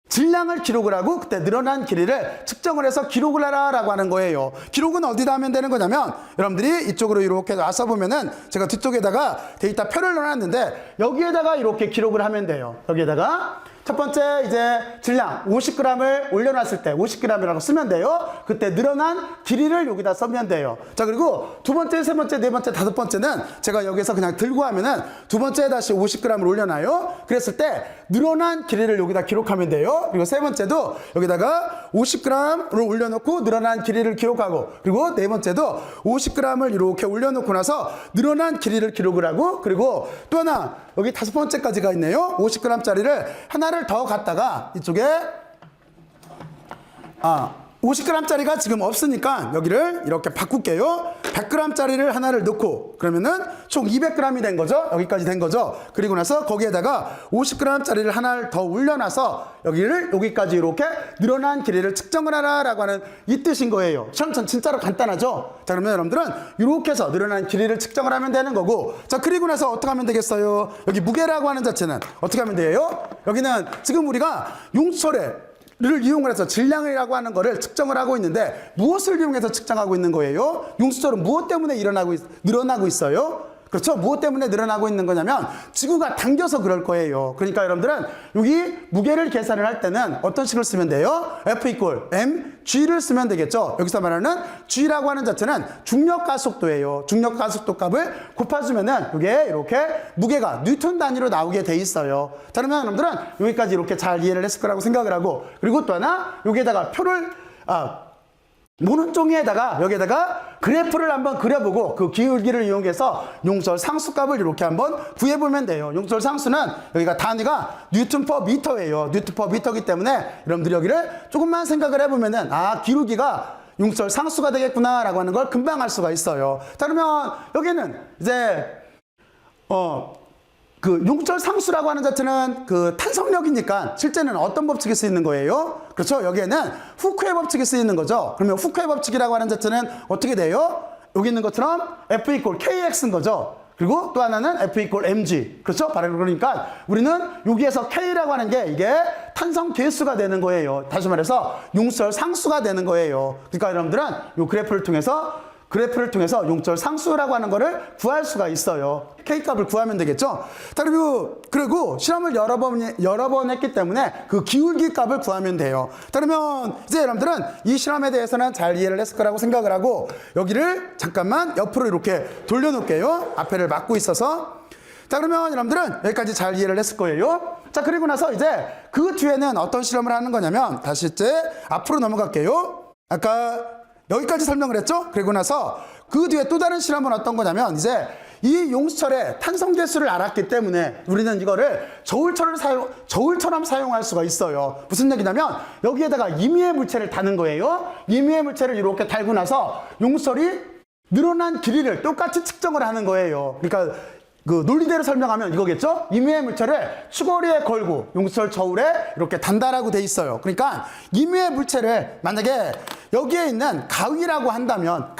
질량을 기록을 하고 그때 늘어난 길이를 측정을 해서 기록을 하라라고 하는 거예요. 기록은 어디다 하면 되는 거냐면, 여러분들이 이쪽으로 이렇게 와서 보면은 제가 뒤쪽에다가 데이터 표를 넣어놨는데, 여기에다가 이렇게 기록을 하면 돼요. 여기에다가 첫 번째 이제 질량 50g을 올려놨을 때 50g이라고 쓰면 돼요. 그때 늘어난 길이를 여기다 쓰면 돼요. 자, 그리고 두 번째, 세 번째, 네 번째, 다섯 번째는 제가 여기서 그냥 들고 하면은 두 번째에 다시 50g을 올려놔요. 그랬을 때 늘어난 길이를 여기다 기록하면 돼요. 그리고 세 번째도 여기다가 50g을 올려놓고 늘어난 길이를 기록하고, 그리고 네 번째도 50g을 이렇게 올려놓고 나서 늘어난 길이를 기록을 하고, 그리고 또 하나 여기 다섯 번째까지가 있네요. 50g짜리를 하나를 더 갖다가 이쪽에 50g짜리가 지금 없으니까 여기를 이렇게 바꿀게요. 100g짜리를 하나를 넣고, 그러면은 총 200g이 된 거죠. 여기까지 된 거죠. 그리고 나서 거기에다가 50g짜리를 하나를 더 올려놔서 여기까지 이렇게 늘어난 길이를 측정을 하라라고 하는 이 뜻인 거예요. 시험처럼 진짜로 간단하죠. 자, 그러면 여러분들은 이렇게 해서 늘어난 길이를 측정을 하면 되는 거고, 자, 그리고 나서 어떻게 하면 되겠어요? 여기 무게라고 하는 자체는 어떻게 하면 돼요? 여기는 지금 우리가 를 이용을 해서 질량이라고 하는 거를 측정을 하고 있는데, 무엇을 이용해서 측정하고 있는 거예요? 용수철은 무엇 때문에 늘어나고 있어요? 그렇죠? 무엇 때문에 늘어나고 있는 거냐면 지구가 당겨서 그럴 거예요. 그러니까 여러분들은 여기 무게를 계산을 할 때는 어떤 식을 쓰면 돼요? F equal mg를 쓰면 되겠죠. 여기서 말하는 g라고 하는 자체는 중력 가속도예요. 중력 가속도 값을 곱해주면은 이게 이렇게 무게가 뉴턴 단위로 나오게 돼 있어요. 자, 그러면 여러분들은 여기까지 이렇게 잘 이해를 했을 거라고 생각을 하고, 그리고 또 하나 여기에다가 표를 모는 종이에다가 여기에다가 그래프를 한번 그려보고 그 기울기를 이용해서 용설 상수값을 이렇게 한번 구해보면 돼요. 용설 상수는 여기가 단위가 뉴턴 퍼 미터예요. 뉴턴 퍼 미터이기 때문에 여러분들이 여기를 조금만 생각을 해보면은 기울기가 용설 상수가 되겠구나 라고 하는 걸 금방 알 수가 있어요. 자, 그러면 여기는 이제 그 용절 상수라고 하는 자체는 그 탄성력이니까 실제는 어떤 법칙이 쓰이는 거예요? 그렇죠? 여기에는 후크의 법칙이 쓰이는 거죠. 그러면 후크의 법칙이라고 하는 자체는 어떻게 돼요? 여기 있는 것처럼 F equal KX인 거죠. 그리고 또 하나는 F equal mg. 그렇죠? 바로 그러니까 우리는 여기에서 K라고 하는 게 이게 탄성 개수가 되는 거예요. 다시 말해서 용절 상수가 되는 거예요. 그러니까 여러분들은 이 그래프를 통해서 용절 상수라고 하는 거를 구할 수가 있어요. K값을 구하면 되겠죠. 자, 그리고 실험을 여러 번 했기 때문에 그 기울기 값을 구하면 돼요. 자, 그러면 이제 여러분들은 이 실험에 대해서는 잘 이해를 했을 거라고 생각을 하고, 여기를 잠깐만 옆으로 이렇게 돌려놓을게요. 앞에를 막고 있어서. 자, 그러면 여러분들은 여기까지 잘 이해를 했을 거예요. 자, 그리고 나서 이제 그 뒤에는 어떤 실험을 하는 거냐면, 다시 이제 앞으로 넘어갈게요. 아까 여기까지 설명을 했죠? 그리고 나서 그 뒤에 또 다른 실험은 어떤 거냐면, 이제 이 용수철의 탄성 개수를 알았기 때문에 우리는 이거를 저울처럼 사용할 수가 있어요. 무슨 얘기냐면 여기에다가 임의의 물체를 다는 거예요. 임의의 물체를 이렇게 달고 나서 용수철이 늘어난 길이를 똑같이 측정을 하는 거예요. 그러니까 그 논리대로 설명하면 이거겠죠? 임의의 물체를 추거리에 걸고 용수철 저울에 이렇게 단다라고 돼 있어요. 그러니까 임의의 물체를 만약에 여기에 있는 가위라고 한다면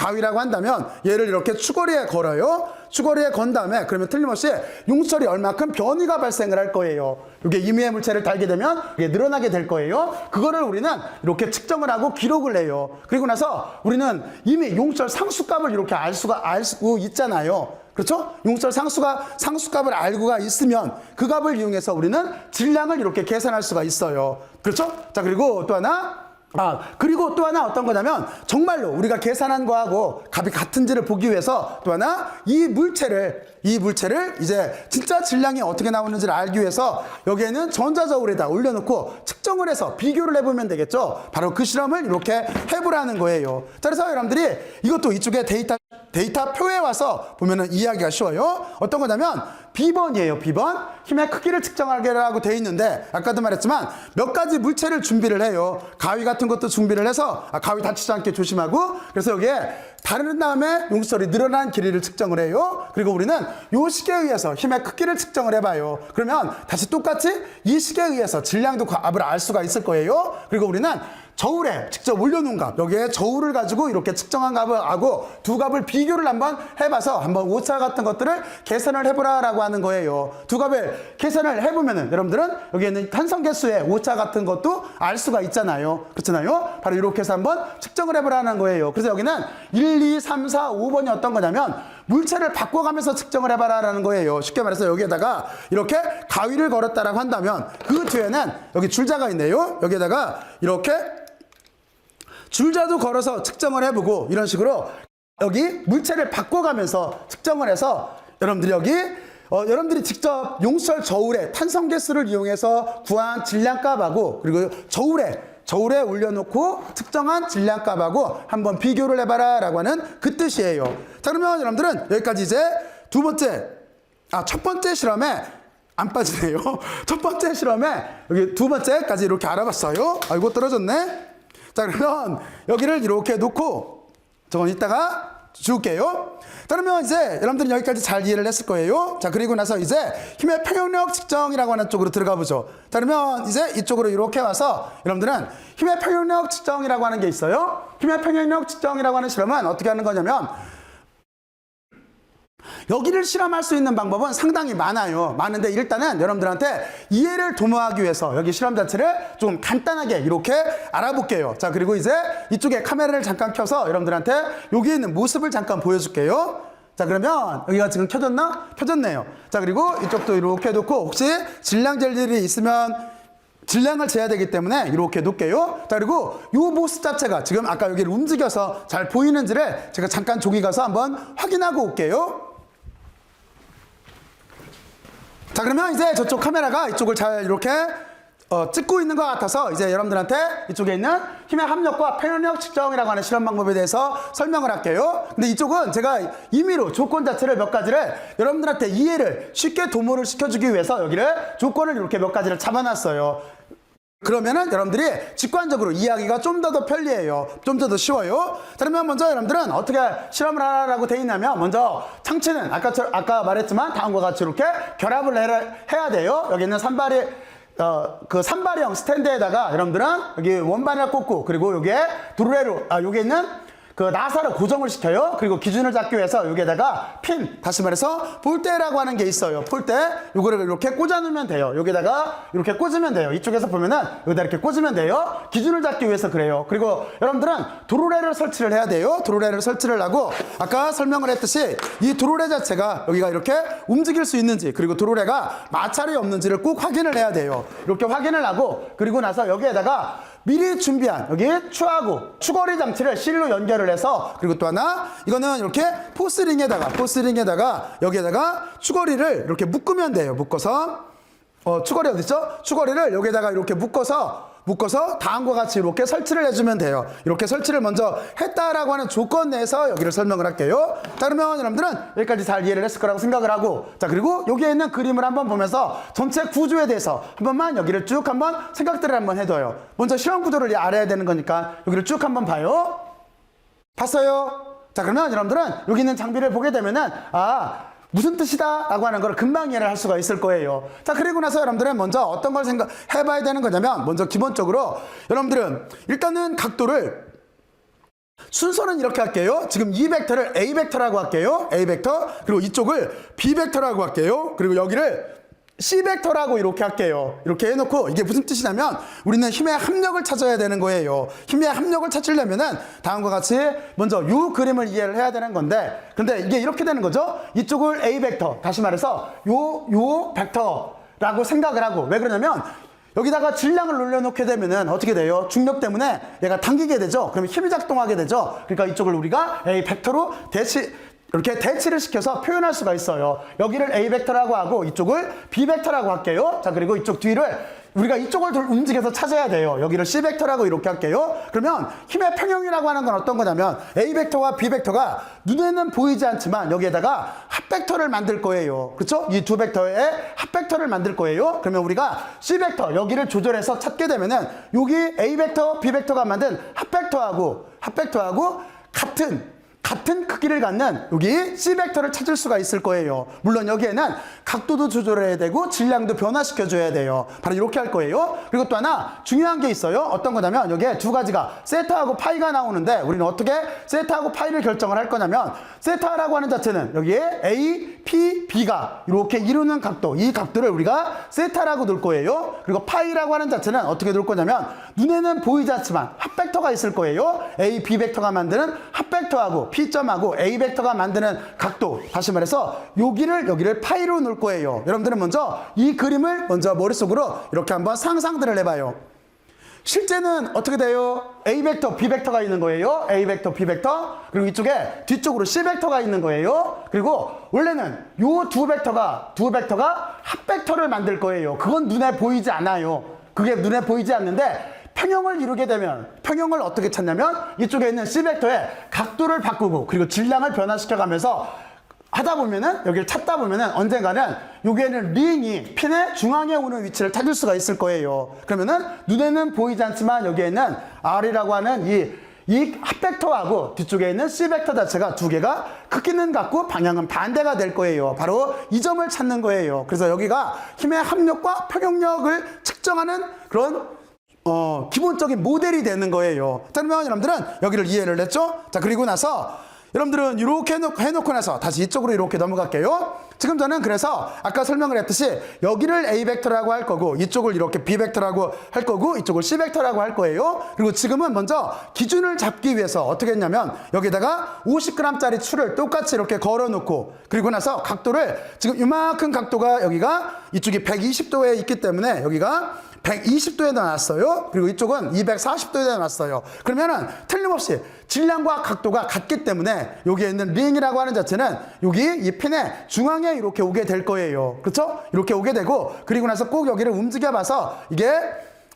얘를 이렇게 추거리에 걸어요. 추거리에 건 다음에 그러면 틀림없이 용수철이 얼마큼 변이가 발생을 할 거예요. 이게 임의의 물체를 달게 되면 이게 늘어나게 될 거예요. 그거를 우리는 이렇게 측정을 하고 기록을 해요. 그리고 나서 우리는 이미 용수철 상수값을 이렇게 알 수 있잖아요. 그렇죠? 용수철 상수값을 알고가 있으면 그 값을 이용해서 우리는 질량을 이렇게 계산할 수가 있어요. 그렇죠? 자, 그리고 또 하나 어떤 거냐면 정말로 우리가 계산한 거하고 값이 같은지를 보기 위해서 또 하나 이 물체를 이제 진짜 질량이 어떻게 나오는지를 알기 위해서 여기에는 전자저울에다 올려놓고 측정을 해서 비교를 해보면 되겠죠. 바로 그 실험을 이렇게 해보라는 거예요. 자, 그래서 여러분들이 이것도 이쪽에 데이터 표에 와서 보면은 이해하기가 쉬워요. 어떤 거냐면 B번이에요. B번. 힘의 크기를 측정하라고 돼 있는데 아까도 말했지만 몇 가지 물체를 준비를 해요. 가위 같은 것도 준비를 해서 가위 다치지 않게 조심하고, 그래서 여기에 다른 다음에 용수철이 늘어난 길이를 측정을 해요. 그리고 우리는 이 식에 의해서 힘의 크기를 측정을 해봐요. 그러면 다시 똑같이 이 식에 의해서 질량도 값을 알 수가 있을 거예요. 그리고 우리는 저울에 직접 올려놓은 값, 여기에 저울을 가지고 이렇게 측정한 값을 하고 두 값을 비교를 한번 해봐서 한번 오차 같은 것들을 계산을 해보라라고 하는 거예요. 두 값을 계산을 해보면은 여러분들은 여기에 있는 탄성계수의 오차 같은 것도 알 수가 있잖아요. 그렇잖아요. 바로 이렇게 해서 한번 측정을 해보라는 거예요. 그래서 여기는 1, 2, 3, 4, 5번이 어떤 거냐면 물체를 바꿔가면서 측정을 해봐라라는 거예요. 쉽게 말해서 여기에다가 이렇게 가위를 걸었다라고 한다면 그 뒤에는 여기 줄자가 있네요. 여기에다가 이렇게 줄자도 걸어서 측정을 해보고 이런 식으로 여기 물체를 바꿔가면서 측정을 해서 여러분들이 여기 여러분들이 직접 용수철 저울에 탄성계수를 이용해서 구한 질량값하고 그리고 저울에 올려놓고 측정한 질량값하고 한번 비교를 해봐라 라고 하는 그 뜻이에요. 자, 그러면 여러분들은 여기까지 이제 첫 번째 실험에 안 빠지네요. 첫 번째 실험에 여기 두 번째까지 이렇게 알아봤어요. 아이고 떨어졌네. 자, 그러면 여기를 이렇게 놓고 저건 이따가 줄게요. 자, 그러면 이제 여러분들은 여기까지 잘 이해를 했을 거예요. 자, 그리고 나서 이제 힘의 평형력 측정이라고 하는 쪽으로 들어가 보죠. 자, 그러면 이제 이쪽으로 이렇게 와서 여러분들은 힘의 평형력 측정이라고 하는 게 있어요. 힘의 평형력 측정이라고 하는 실험은 어떻게 하는 거냐면 여기를 실험할 수 있는 방법은 상당히 많아요. 많은데 일단은 여러분들한테 이해를 도모하기 위해서 여기 실험 자체를 좀 간단하게 이렇게 알아볼게요. 자, 그리고 이제 이쪽에 카메라를 잠깐 켜서 여러분들한테 여기 있는 모습을 잠깐 보여줄게요. 자, 그러면 여기가 지금 켜졌나? 켜졌네요. 자, 그리고 이쪽도 이렇게 놓고 혹시 질량 잴 일이 있으면 질량을 재야 되기 때문에 이렇게 놓을게요. 자, 그리고 이 모습 자체가 지금 아까 여기를 움직여서 잘 보이는지를 제가 잠깐 저기 가서 한번 확인하고 올게요. 자, 그러면 이제 저쪽 카메라가 이쪽을 잘 이렇게 찍고 있는 것 같아서 이제 여러분들한테 이쪽에 있는 힘의 합력과 평형력 측정이라고 하는 실험 방법에 대해서 설명을 할게요. 근데 이쪽은 제가 임의로 조건 자체를 몇 가지를 여러분들한테 이해를 쉽게 도모를 시켜주기 위해서 여기를 조건을 이렇게 몇 가지를 잡아놨어요. 그러면은 여러분들이 직관적으로 이해하기가 좀 더 편리해요. 좀 더 쉬워요. 자, 그러면 먼저 여러분들은 어떻게 실험을 하라고 돼 있냐면 먼저 창체는 아까 말했지만 다음과 같이 이렇게 결합을 해야 돼요. 여기 있는 그 산발형 스탠드에다가 여러분들은 여기 원바늘 꽂고 그리고 여기에 여기 있는 그 나사를 고정을 시켜요. 그리고 기준을 잡기 위해서 여기에다가 핀, 다시 말해서 볼대라고 하는 게 있어요. 볼대, 요거를 이렇게 꽂아 놓으면 돼요. 여기다가 이렇게 꽂으면 돼요. 이쪽에서 보면은 여기다 이렇게 꽂으면 돼요. 기준을 잡기 위해서 그래요. 그리고 여러분들은 도로래를 설치를 해야 돼요. 도로래를 설치를 하고 아까 설명을 했듯이 이 도로래 자체가 여기가 이렇게 움직일 수 있는지 그리고 도로래가 마찰이 없는지를 꼭 확인을 해야 돼요. 이렇게 확인을 하고 그리고 나서 여기에다가 미리 준비한 여기 추거리 장치를 실로 연결을 해서 그리고 또 하나 이거는 이렇게 포스링에다가 여기에다가 추거리를 이렇게 묶으면 돼요. 묶어서 추거리 어딨죠? 추거리를 여기에다가 이렇게 묶어서 다음과 같이 이렇게 설치를 해주면 돼요. 이렇게 설치를 먼저 했다라고 하는 조건 내에서 여기를 설명을 할게요. 자, 그러면 여러분들은 여기까지 잘 이해를 했을 거라고 생각을 하고 자, 그리고 여기에 있는 그림을 한번 보면서 전체 구조에 대해서 한 번만 여기를 쭉 한번 생각들을 한번 해둬요. 먼저 실험 구조를 알아야 되는 거니까 여기를 쭉 한번 봐요. 봤어요? 자, 그러면 여러분들은 여기 있는 장비를 보게 되면은 무슨 뜻이다 라고 하는 걸 금방 이해를 할 수가 있을 거예요. 자, 그리고 나서 여러분들은 먼저 어떤 걸 생각해봐야 되는 거냐면 먼저 기본적으로 여러분들은 일단은 각도를 순서는 이렇게 할게요. 지금 이 벡터를 A 벡터라고 할게요. A 벡터. 그리고 이쪽을 B 벡터라고 할게요. 그리고 여기를 C 벡터라고 이렇게 할게요. 이렇게 해놓고 이게 무슨 뜻이냐면 우리는 힘의 합력을 찾아야 되는 거예요. 힘의 합력을 찾으려면은 다음과 같이 먼저 이 그림을 이해를 해야 되는 건데 근데 이게 이렇게 되는 거죠. 이쪽을 A 벡터, 다시 말해서 요 벡터라고 생각을 하고 왜 그러냐면 여기다가 질량을 올려놓게 되면은 어떻게 돼요? 중력 때문에 얘가 당기게 되죠. 그러면 힘이 작동하게 되죠. 그러니까 이쪽을 우리가 A 벡터로 이렇게 대치를 시켜서 표현할 수가 있어요. 여기를 A 벡터라고 하고 이쪽을 B 벡터라고 할게요. 자, 그리고 이쪽 뒤를 우리가 이쪽을 움직여서 찾아야 돼요. 여기를 C 벡터라고 이렇게 할게요. 그러면 힘의 평형이라고 하는 건 어떤 거냐면 A 벡터와 B 벡터가 눈에는 보이지 않지만 여기에다가 합 벡터를 만들 거예요. 그렇죠? 이 두 벡터의 합 벡터를 만들 거예요. 그러면 우리가 C 벡터 여기를 조절해서 찾게 되면은 여기 A 벡터, B 벡터가 만든 합 벡터하고 같은 크기를 갖는 여기 C 벡터를 찾을 수가 있을 거예요. 물론 여기에는 각도도 조절해야 되고 질량도 변화시켜줘야 돼요. 바로 이렇게 할 거예요. 그리고 또 하나 중요한 게 있어요. 어떤 거냐면 여기에 두 가지가 세타하고 파이가 나오는데 우리는 어떻게 세타하고 파이를 결정을 할 거냐면 세타라고 하는 자체는 여기에 A, P, B가 이렇게 이루는 각도, 이 각도를 우리가 세타라고 놓을 거예요. 그리고 파이라고 하는 자체는 어떻게 놓을 거냐면 눈에는 보이지 않지만 합 벡터가 있을 거예요. A, B 벡터가 만드는 합 벡터하고 P점하고 A 벡터가 만드는 각도, 다시 말해서 여기를 파이로 놓을 거예요. 여러분들은 먼저 이 그림을 먼저 머릿속으로 이렇게 한번 상상들을 해봐요. 실제는 어떻게 돼요? A 벡터, B 벡터가 있는 거예요. A 벡터, B 벡터. 그리고 이쪽에 뒤쪽으로 C 벡터가 있는 거예요. 그리고 원래는 요 두 벡터가 합 벡터를 만들 거예요. 그건 눈에 보이지 않아요. 그게 눈에 보이지 않는데 평형을 이루게 되면 평형을 어떻게 찾냐면 이쪽에 있는 C 벡터의 각도를 바꾸고 그리고 질량을 변화시켜 가면서 하다 보면은 여기를 찾다 보면은 언젠가는 여기에는 링이 핀의 중앙에 오는 위치를 찾을 수가 있을 거예요. 그러면은 눈에는 보이지 않지만 여기에는 R이라고 하는 이 합벡터하고 뒤쪽에 있는 C 벡터 자체가 두 개가 크기는 같고 방향은 반대가 될 거예요. 바로 이 점을 찾는 거예요. 그래서 여기가 힘의 합력과 평형력을 측정하는 그런 기본적인 모델이 되는 거예요. 자, 그러면 여러분들은 여기를 이해를 했죠? 자, 그리고 나서 여러분들은 이렇게 해놓고 나서 다시 이쪽으로 이렇게 넘어갈게요. 지금 저는 그래서 아까 설명을 했듯이 여기를 A 벡터라고 할 거고 이쪽을 이렇게 B 벡터라고 할 거고 이쪽을 C 벡터라고 할 거예요. 그리고 지금은 먼저 기준을 잡기 위해서 어떻게 했냐면 여기다가 50g짜리 추를 똑같이 이렇게 걸어놓고 그리고 나서 각도를 지금 이만큼 각도가 여기가 이쪽이 120도에 있기 때문에 여기가 120도에 놨어요. 그리고 이쪽은 240도에 놨어요. 그러면은 틀림없이 질량과 각도가 같기 때문에 여기에 있는 링이라고 하는 자체는 여기 이 핀의 중앙에 이렇게 오게 될 거예요. 그렇죠? 이렇게 오게 되고 그리고 나서 꼭 여기를 움직여 봐서 이게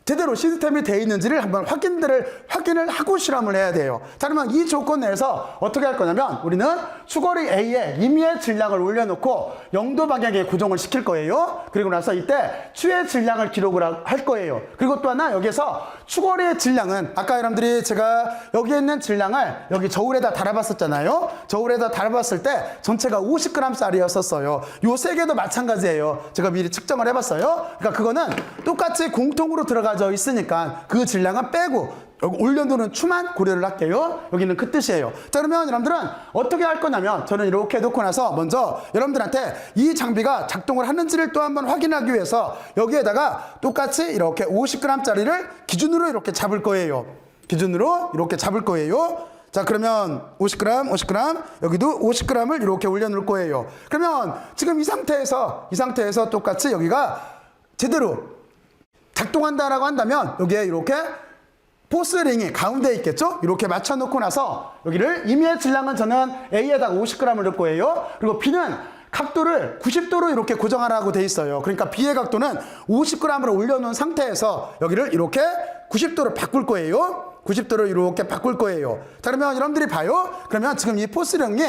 제대로 시스템이 되어 있는지를 한번 확인을 하고 실험을 해야 돼요. 자, 그러면 이 조건 내에서 어떻게 할 거냐면 우리는 추거리 A에 임의의 질량을 올려놓고 0도 방향에 고정을 시킬 거예요. 그리고 나서 이때 추의 질량을 기록을 할 거예요. 그리고 또 하나 여기서 추거리의 질량은 아까 여러분들이 제가 여기 있는 질량을 여기 저울에다 달아봤었잖아요. 저울에다 달아봤을 때 전체가 50g짜리였었어요. 요 세 개도 마찬가지예요. 제가 미리 측정을 해봤어요. 그러니까 그거는 똑같이 공통으로 들어가져 있으니까 그 질량은 빼고 여기 올려두는 추만 고려를 할게요. 여기는 그 뜻이에요. 자, 그러면 여러분들은 어떻게 할 거냐면 저는 이렇게 놓고 나서 먼저 여러분들한테 이 장비가 작동을 하는지를 또 한번 확인하기 위해서 여기에다가 똑같이 이렇게 50g짜리를 기준으로 이렇게 잡을 거예요. 기준으로 이렇게 잡을 거예요. 자, 그러면 50g 여기도 50g을 이렇게 올려놓을 거예요. 그러면 지금 이 상태에서 똑같이 여기가 제대로 작동한다라고 한다면 여기에 이렇게 포스링이 가운데에 있겠죠? 이렇게 맞춰놓고 나서 여기를 임의의 질량은 저는 A에다가 50g을 넣을 거예요. 그리고 B는 각도를 90도로 이렇게 고정하라고 돼 있어요. 그러니까 B의 각도는 50g으로 올려놓은 상태에서 여기를 이렇게 90도로 바꿀 거예요. 90도로 이렇게 바꿀 거예요. 자, 그러면 여러분들이 봐요. 그러면 지금 이 포스링이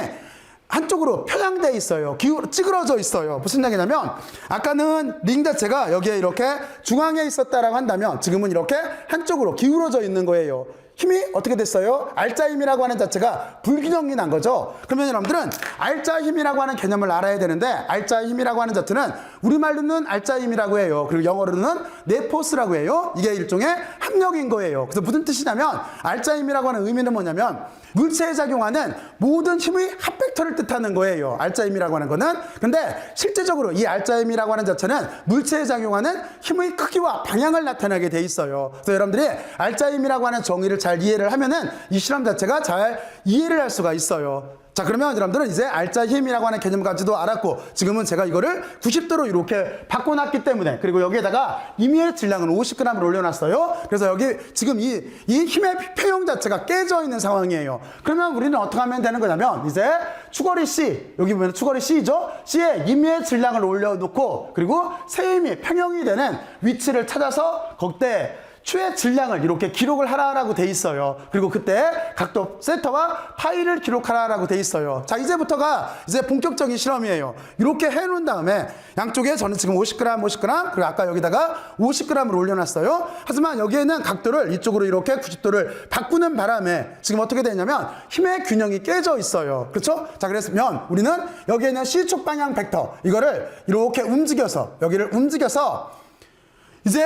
한쪽으로 편향돼 있어요. 찌그러져 있어요. 무슨 얘기냐면 아까는 링 자체가 여기에 이렇게 중앙에 있었다라고 한다면 지금은 이렇게 한쪽으로 기울어져 있는 거예요. 힘이 어떻게 됐어요? R자 힘이라고 하는 자체가 불균형이 난 거죠. 그러면 여러분들은 R자 힘이라고 하는 개념을 알아야 되는데 R자 힘이라고 하는 자체는 우리말로는 R자 힘이라고 해요. 그리고 영어로는 네포스라고 해요. 이게 일종의 합력인 거예요. 그래서 무슨 뜻이냐면 R자 힘이라고 하는 의미는 뭐냐면 물체에 작용하는 모든 힘의 합벡터를 뜻하는 거예요. R자 힘이라고 하는 거는. 근데 실제적으로 이 R자 힘이라고 하는 자체는 물체에 작용하는 힘의 크기와 방향을 나타내게 돼 있어요. 그래서 여러분들이 R자 힘이라고 하는 정의를 잘 이해를 하면은 이 실험 자체가 잘 이해를 할 수가 있어요. 자, 그러면 여러분들은 이제 R자 힘이라고 하는 개념까지도 알았고 지금은 제가 이거를 90도로 이렇게 바꿔놨기 때문에 그리고 여기에다가 임의의 질량은 50g을 올려놨어요. 그래서 여기 지금 이 힘의 평형 자체가 깨져 있는 상황이에요. 그러면 우리는 어떻게 하면 되는 거냐면 이제 추거리 C, 여기 보면 추거리 C죠? C에 임의의 질량을 올려놓고 그리고 세임이 평형이 되는 위치를 찾아서 거기에 추의 질량을 이렇게 기록을 하라고 돼 있어요. 그리고 그때 각도 세타와 파이를 기록하라고 돼 있어요. 자, 이제부터가 이제 본격적인 실험이에요. 이렇게 해놓은 다음에 양쪽에 저는 지금 50g 그리고 아까 여기다가 50g을 올려놨어요. 하지만 여기에는 각도를 이쪽으로 이렇게 90도를 바꾸는 바람에 지금 어떻게 되냐면 힘의 균형이 깨져 있어요. 그렇죠? 자, 그랬으면 우리는 여기에는 C축 방향 벡터 이거를 이렇게 움직여서 여기를 움직여서 이제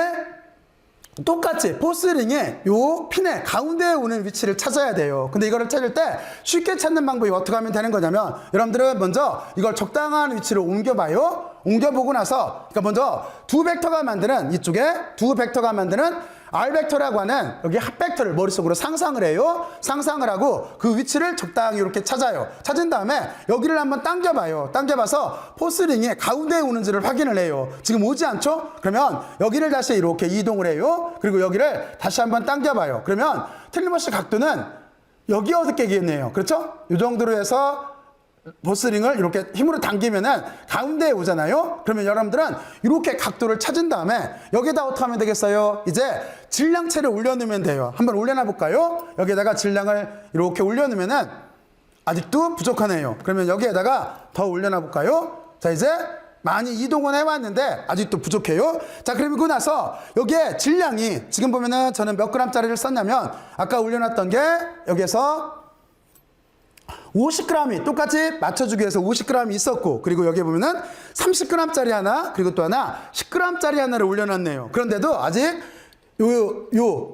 똑같이 포스링의 요 핀의 가운데에 오는 위치를 찾아야 돼요. 근데 이거를 찾을 때 쉽게 찾는 방법이 어떻게 하면 되는 거냐면 여러분들은 먼저 이걸 적당한 위치로 옮겨봐요. 옮겨보고 나서 그러니까 먼저 두 벡터가 만드는 이쪽에 두 벡터가 만드는 R 벡터라고 하는 여기 합 벡터를 머릿속으로 상상을 해요. 상상을 하고 그 위치를 적당히 이렇게 찾아요. 찾은 다음에 여기를 한번 당겨봐요. 당겨봐서 포스링이 가운데에 오는지를 확인을 해요. 지금 오지 않죠? 그러면 여기를 다시 이렇게 이동을 해요. 그리고 여기를 다시 한번 당겨봐요. 그러면 틀림없이 각도는 여기 어둡게겠네요. 그렇죠? 이 정도로 해서 포스링을 이렇게 힘으로 당기면은 가운데에 오잖아요. 그러면 여러분들은 이렇게 각도를 찾은 다음에 여기다 어떻게 하면 되겠어요? 이제 질량체를 올려놓으면 돼요. 한번 올려놔 볼까요? 여기에다가 질량을 이렇게 올려놓으면은 아직도 부족하네요. 그러면 여기에다가 더 올려놔 볼까요? 자, 이제 많이 이동은 해왔는데 아직도 부족해요. 자, 그리고 나서 여기에 질량이 지금 보면은 저는 몇 g짜리를 썼냐면 아까 올려놨던 게 여기에서 50g이 똑같이 맞춰주기 위해서 50g이 있었고, 그리고 여기 보면은 30g짜리 하나, 그리고 또 하나 10g짜리 하나를 올려놨네요. 그런데도 아직 요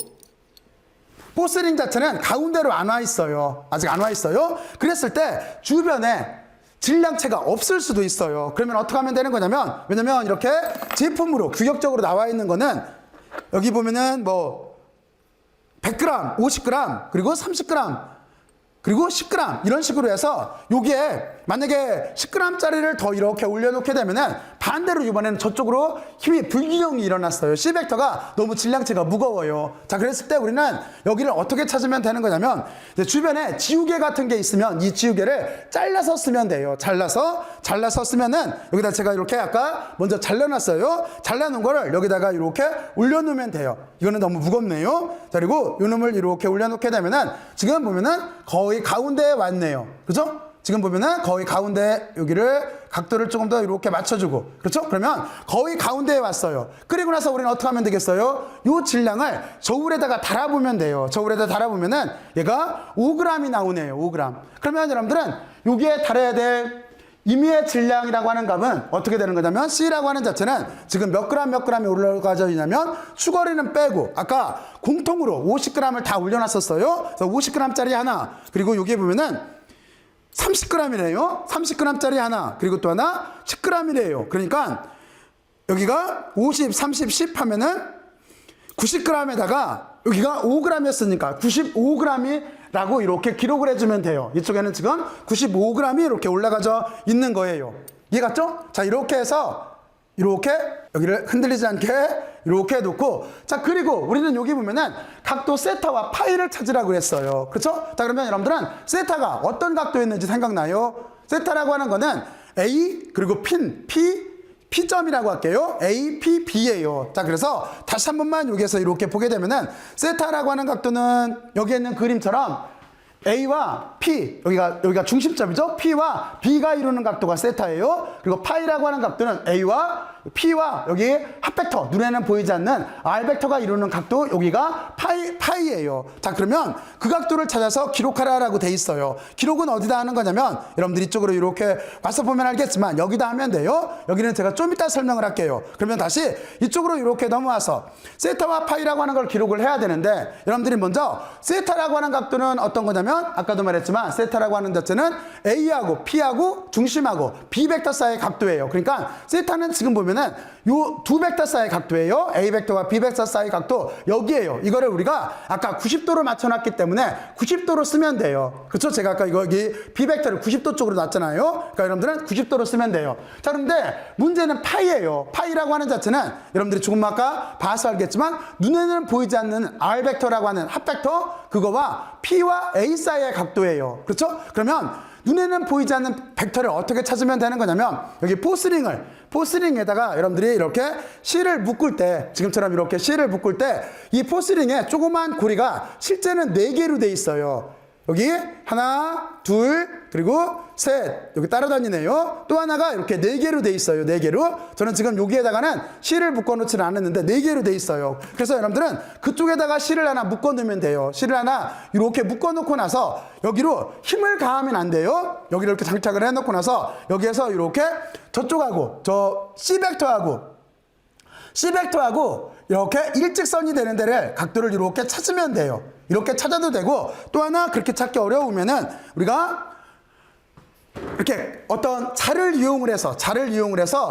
포스링 자체는 가운데로 안 와 있어요. 아직 안 와 있어요. 그랬을 때 주변에 질량체가 없을 수도 있어요. 그러면 어떻게 하면 되는 거냐면, 왜냐면 이렇게 제품으로 규격적으로 나와 있는 거는 여기 보면은 뭐 100g, 50g, 그리고 30g, 그리고 10g 이런 식으로 해서 여기에 만약에 10g짜리를 더 이렇게 올려놓게 되면은 반대로 이번에는 저쪽으로 힘이 불균형이 일어났어요. C 벡터가 너무 질량체가 무거워요. 자, 그랬을 때 우리는 여기를 어떻게 찾으면 되는 거냐면 이제 주변에 지우개 같은 게 있으면 이 지우개를 잘라서 쓰면 돼요. 잘라서 쓰면은 여기다 제가 이렇게 아까 먼저 잘라놨어요. 잘라놓은 거를 여기다가 이렇게 올려놓으면 돼요. 이거는 너무 무겁네요. 자, 그리고 이 놈을 이렇게 올려놓게 되면은 지금 보면은 거의 가운데에 왔네요. 그죠? 지금 보면은 거의 가운데 여기를 각도를 조금 더 이렇게 맞춰주고, 그렇죠? 그러면 거의 가운데에 왔어요. 그리고 나서 우리는 어떻게 하면 되겠어요? 이 질량을 저울에다가 달아보면 돼요. 저울에다 달아보면은 얘가 5g이 나오네요. 5g. 그러면 여러분들은 여기에 달아야 될 임의의 질량이라고 하는 값은 어떻게 되는 거냐면 C라고 하는 자체는 지금 몇 g이 올라가져 있냐면 추거리는 빼고 아까 공통으로 50g을 다 올려놨었어요. 그래서 50g짜리 하나, 그리고 여기 보면은 30g이래요. 30g짜리 하나, 그리고 또 하나 10g이래요. 그러니까 여기가 50, 30, 10 하면은 90g에다가 여기가 5g이었으니까 95g이라고 이렇게 기록을 해주면 돼요. 이쪽에는 지금 95g이 이렇게 올라가져 있는 거예요. 이해갔죠? 자, 이렇게 해서 이렇게 여기를 흔들리지 않게 이렇게 놓고, 자, 그리고 우리는 여기 보면은 각도 세타와 파이를 찾으라고 그랬어요. 그렇죠? 자, 그러면 여러분들은 세타가 어떤 각도였는지 생각나요? 세타라고 하는 거는 A 그리고 P점이라고 할게요. A, P, B예요. 자, 그래서 다시 한 번만 여기에서 이렇게 보게 되면은 세타라고 하는 각도는 여기에 있는 그림처럼 A와 P, 여기가 중심점이죠. P와 B가 이루는 각도가 세타예요. 그리고 파이라고 하는 각도는 A와 P와 여기 합벡터, 눈에는 보이지 않는 R 벡터가 이루는 각도, 여기가 파이예요. 자, 그러면 그 각도를 찾아서 기록하라라고 돼 있어요. 기록은 어디다 하는 거냐면 여러분들 이쪽으로 이렇게 와서 보면 알겠지만 여기다 하면 돼요. 여기는 제가 좀 이따 설명을 할게요. 그러면 다시 이쪽으로 이렇게 넘어와서 세타와 파이라고 하는 걸 기록을 해야 되는데, 여러분들이 먼저 세타라고 하는 각도는 어떤 거냐면 아까도 말했지만 세타라고 하는 자체는 A하고 P하고 중심하고 B 벡터 사이의 각도예요. 그러니까 세타는 지금 보면은 요 두 벡터 사이의 각도예요. A 벡터와 B 벡터 사이의 각도 여기에요. 이거를 우리가 아까 90도로 맞춰놨기 때문에 90도로 쓰면 돼요. 그렇죠? 제가 아까 여기 B 벡터를 90도 쪽으로 놨잖아요. 그러니까 여러분들은 90도로 쓰면 돼요. 자, 그런데 문제는 파이예요. 파이라고 하는 자체는 여러분들이 조금 아까 봐서 알겠지만 눈에는 보이지 않는 R 벡터라고 하는 합 벡터, 그거와 P와 A 사이의 각도예요. 그렇죠? 그러면 눈에는 보이지 않는 벡터를 어떻게 찾으면 되는 거냐면 여기 포스링에다가 여러분들이 이렇게 C를 묶을 때, 지금처럼 이렇게 C를 묶을 때 이 포스링에 조그만 고리가 실제는 4개로 돼 있어요. 여기 하나, 둘, 그리고 셋, 여기 따라다니네요. 또 하나가 이렇게 4개로 돼 있어요. 4개로. 저는 지금 여기에다가는 C를 묶어 놓지는 않았는데 4개로 돼 있어요. 그래서 여러분들은 그쪽에다가 C를 하나 묶어 놓으면 돼요. C를 하나 이렇게 묶어 놓고 나서 여기로 힘을 가하면 안 돼요. 여기를 이렇게 장착을 해 놓고 나서 여기에서 이렇게 저쪽하고 저 C벡터하고 이렇게 일직선이 되는 데를 각도를 이렇게 찾으면 돼요. 이렇게 찾아도 되고, 또 하나 그렇게 찾기 어려우면은 우리가 이렇게 어떤 자를 이용을 해서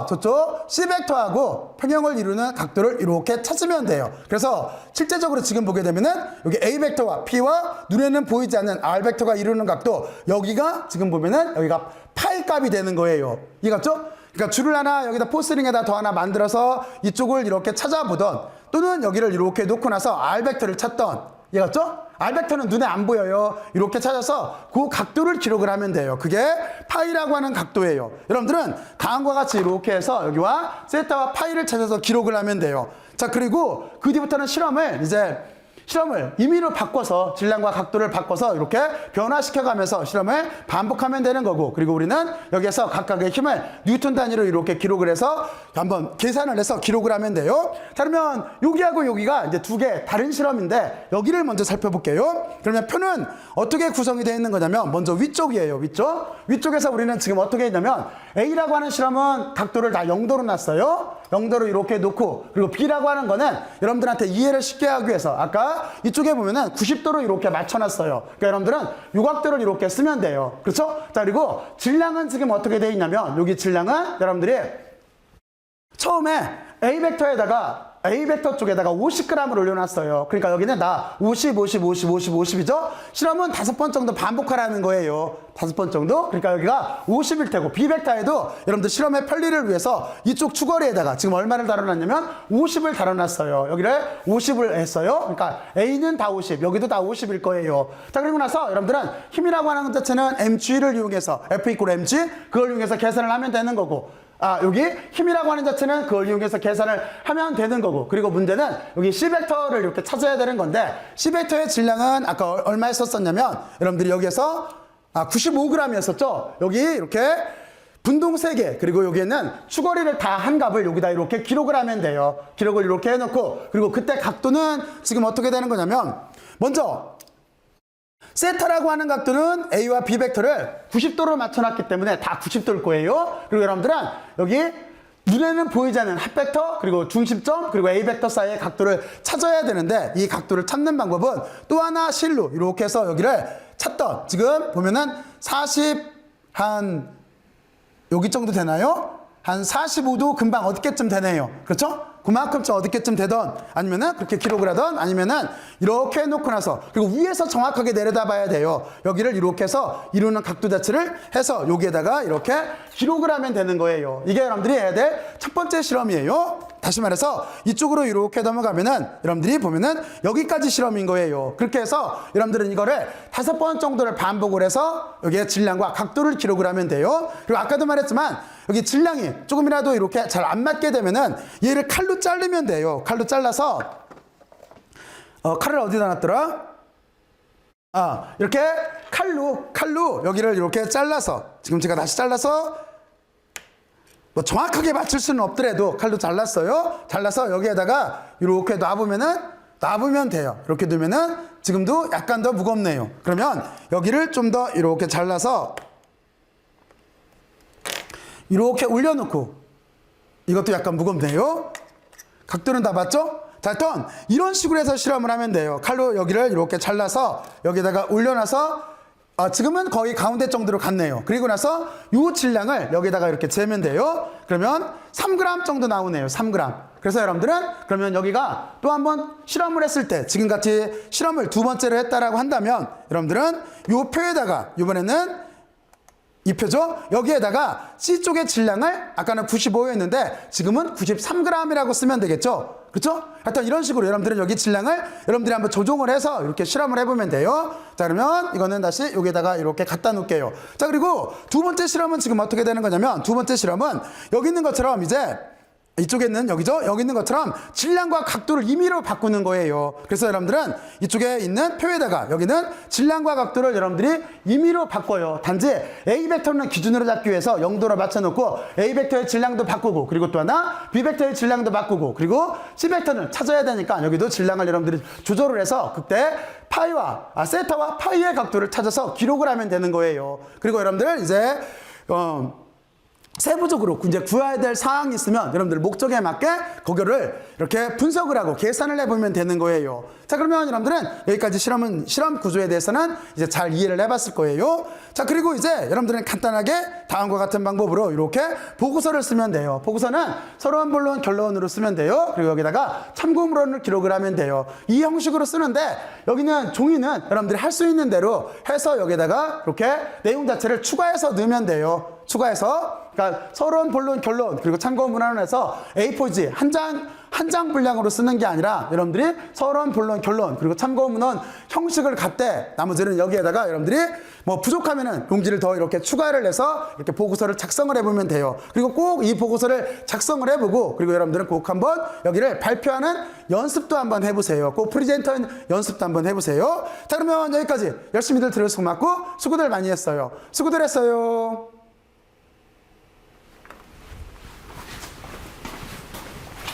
저쪽 C벡터하고 평형을 이루는 각도를 이렇게 찾으면 돼요. 그래서 실제적으로 지금 보게 되면은 여기 A벡터와 P와 눈에는 보이지 않는 R벡터가 이루는 각도, 여기가 지금 보면은 여기가 파이 값이 되는 거예요. 이해갔죠? 그러니까 줄을 하나 여기다 포스링에다 더 하나 만들어서 이쪽을 이렇게 찾아보던, 또는 여기를 이렇게 놓고 나서 R벡터를 찾던, 이해갔죠? R벡터는 눈에 안 보여요. 이렇게 찾아서 그 각도를 기록을 하면 돼요. 그게 파이라고 하는 각도예요. 여러분들은 다음과 같이 이렇게 해서 여기와 세타와 파이를 찾아서 기록을 하면 돼요. 자, 그리고 그 뒤부터는 실험을 임의로 바꿔서 질량과 각도를 바꿔서 이렇게 변화시켜가면서 실험을 반복하면 되는 거고, 그리고 우리는 여기에서 각각의 힘을 뉴턴 단위로 이렇게 기록을 해서 한번 계산을 해서 기록을 하면 돼요. 자, 그러면 여기하고 여기가 이제 두 개 다른 실험인데 여기를 먼저 살펴볼게요. 그러면 표는 어떻게 구성이 되어 있는 거냐면 먼저 위쪽이에요. 위쪽에서 우리는 지금 어떻게 했냐면 A라고 하는 실험은 각도를 다 0도로 놨어요. 0도로 이렇게 놓고, 그리고 B라고 하는 거는 여러분들한테 이해를 쉽게 하기 위해서 아까 이쪽에 보면은 90도로 이렇게 맞춰놨어요. 그러니까 여러분들은 요각도를 이렇게 쓰면 돼요. 그렇죠? 자, 그리고 질량은 지금 어떻게 되어 있냐면 여기 질량은 여러분들이 처음에 A벡터 쪽에다가 50g을 올려놨어요. 그러니까 여기는 나 50이죠? 실험은 5번 정도 반복하라는 거예요. 5번 정도? 그러니까 여기가 50일 테고, B벡터에도 여러분들 실험의 편리를 위해서 이쪽 추거리에다가 지금 얼마를 달아놨냐면 50을 달아놨어요. 여기를 50을 했어요. 그러니까 A는 다 50, 여기도 다 50일 거예요. 자, 그리고 나서 여러분들은 힘이라고 하는 것 자체는 mg를 이용해서 F = mg, 그걸 이용해서 계산을 하면 되는 거고, 여기 힘이라고 하는 자체는 그걸 이용해서 계산을 하면 되는 거고, 그리고 문제는 여기 C벡터를 이렇게 찾아야 되는 건데, C벡터의 질량은 아까 얼마 썼었냐면 여러분들이 여기에서 95g이었었죠? 여기 이렇게 분동 3개, 그리고 여기에는 추거리를 다 한 값을 여기다 이렇게 기록을 하면 돼요. 기록을 이렇게 해놓고, 그리고 그때 각도는 지금 어떻게 되는 거냐면 먼저 세타라고 하는 각도는 A와 B벡터를 90도로 맞춰놨기 때문에 다 90도일 거예요. 그리고 여러분들은 여기 눈에는 보이지 않는 합벡터, 그리고 중심점, 그리고 A벡터 사이의 각도를 찾아야 되는데, 이 각도를 찾는 방법은 또 하나 실로 이렇게 해서 여기를 찾던, 지금 보면은 여기 정도 되나요? 한 45도 금방 어디께쯤 되네요. 그렇죠? 그만큼쯤 어디께쯤 되던, 아니면은 그렇게 기록을 하던, 아니면은 이렇게 해놓고 나서, 그리고 위에서 정확하게 내려다 봐야 돼요. 여기를 이렇게 해서 이루는 각도 자체를 해서 여기에다가 이렇게 기록을 하면 되는 거예요. 이게 여러분들이 해야 될 첫 번째 실험이에요. 다시 말해서 이쪽으로 이렇게 넘어가면은 여러분들이 보면은 여기까지 실험인 거예요. 그렇게 해서 여러분들은 이거를 5번 정도를 반복을 해서 여기에 질량과 각도를 기록을 하면 돼요. 그리고 아까도 말했지만 여기 질량이 조금이라도 이렇게 잘 안 맞게 되면은 얘를 칼로 자르면 돼요. 칼로 잘라서 칼을 어디다 놨더라? 이렇게 칼로 여기를 이렇게 잘라서, 지금 제가 다시 잘라서 뭐 정확하게 맞출 수는 없더라도 칼로 잘랐어요. 잘라서 여기에다가 이렇게 놔보면 돼요. 이렇게 두면은 지금도 약간 더 무겁네요. 그러면 여기를 좀 더 이렇게 잘라서 이렇게 올려놓고, 이것도 약간 무겁네요. 각도는 다 맞죠? 자, 일단 이런 식으로 해서 실험을 하면 돼요. 칼로 여기를 이렇게 잘라서 여기다가 올려놔서 지금은 거의 가운데 정도로 갔네요. 그리고 나서 이 질량을 여기다가 이렇게 재면 돼요. 그러면 3g 정도 나오네요. 3g. 그래서 여러분들은 그러면 여기가 또 한번 실험을 했을 때, 지금같이 실험을 2번째로 했다라고 한다면 여러분들은 이 표에다가 이번에는 이 표죠? 여기에다가 C쪽의 질량을 아까는 95였는데 지금은 93g이라고 쓰면 되겠죠? 그렇죠? 하여튼 이런 식으로 여러분들은 여기 질량을 여러분들이 한번 조정을 해서 이렇게 실험을 해보면 돼요. 자, 그러면 이거는 다시 여기다가 이렇게 갖다 놓을게요. 자, 그리고 두 번째 실험은 지금 어떻게 되는 거냐면, 두 번째 실험은 여기 있는 것처럼 이제 이쪽에 있는 여기죠? 여기 있는 것처럼 질량과 각도를 임의로 바꾸는 거예요. 그래서 여러분들은 이쪽에 있는 표에다가 여기는 질량과 각도를 여러분들이 임의로 바꿔요. 단지 A벡터는 기준으로 잡기 위해서 0도로 맞춰놓고 A벡터의 질량도 바꾸고, 그리고 또 하나 B벡터의 질량도 바꾸고, 그리고 C벡터는 찾아야 되니까 여기도 질량을 여러분들이 조절을 해서 그때 세타와 파이의 각도를 찾아서 기록을 하면 되는 거예요. 그리고 여러분들 이제 세부적으로 이제 구해야 될 사항이 있으면 여러분들 목적에 맞게 그거를 이렇게 분석을 하고 계산을 해보면 되는 거예요. 자, 그러면 여러분들은 여기까지 실험 구조에 대해서는 이제 잘 이해를 해봤을 거예요. 자, 그리고 이제 여러분들은 간단하게 다음과 같은 방법으로 이렇게 보고서를 쓰면 돼요. 보고서는 서론, 본론, 결론으로 쓰면 돼요. 그리고 여기다가 참고문헌을 기록을 하면 돼요. 이 형식으로 쓰는데 여기는 종이는 여러분들이 할 수 있는 대로 해서 여기다가 이렇게 내용 자체를 추가해서 넣으면 돼요. 추가해서, 그러니까 서론, 본론, 결론, 그리고 참고문헌을 해서 A4지 한 장 분량으로 쓰는 게 아니라 여러분들이 서론, 본론, 결론, 그리고 참고문헌 형식을 갖되 나머지는 여기에다가 여러분들이 뭐 부족하면은 용지를 더 이렇게 추가를 해서 이렇게 보고서를 작성을 해보면 돼요. 그리고 꼭 이 보고서를 작성을 해보고, 그리고 여러분들은 꼭 한번 여기를 발표하는 연습도 한번 해보세요. 꼭 프리젠터 연습도 한번 해보세요. 자, 그러면 여기까지 열심히들 들어서 고맙고 수고들 많이 했어요. 수고들 했어요.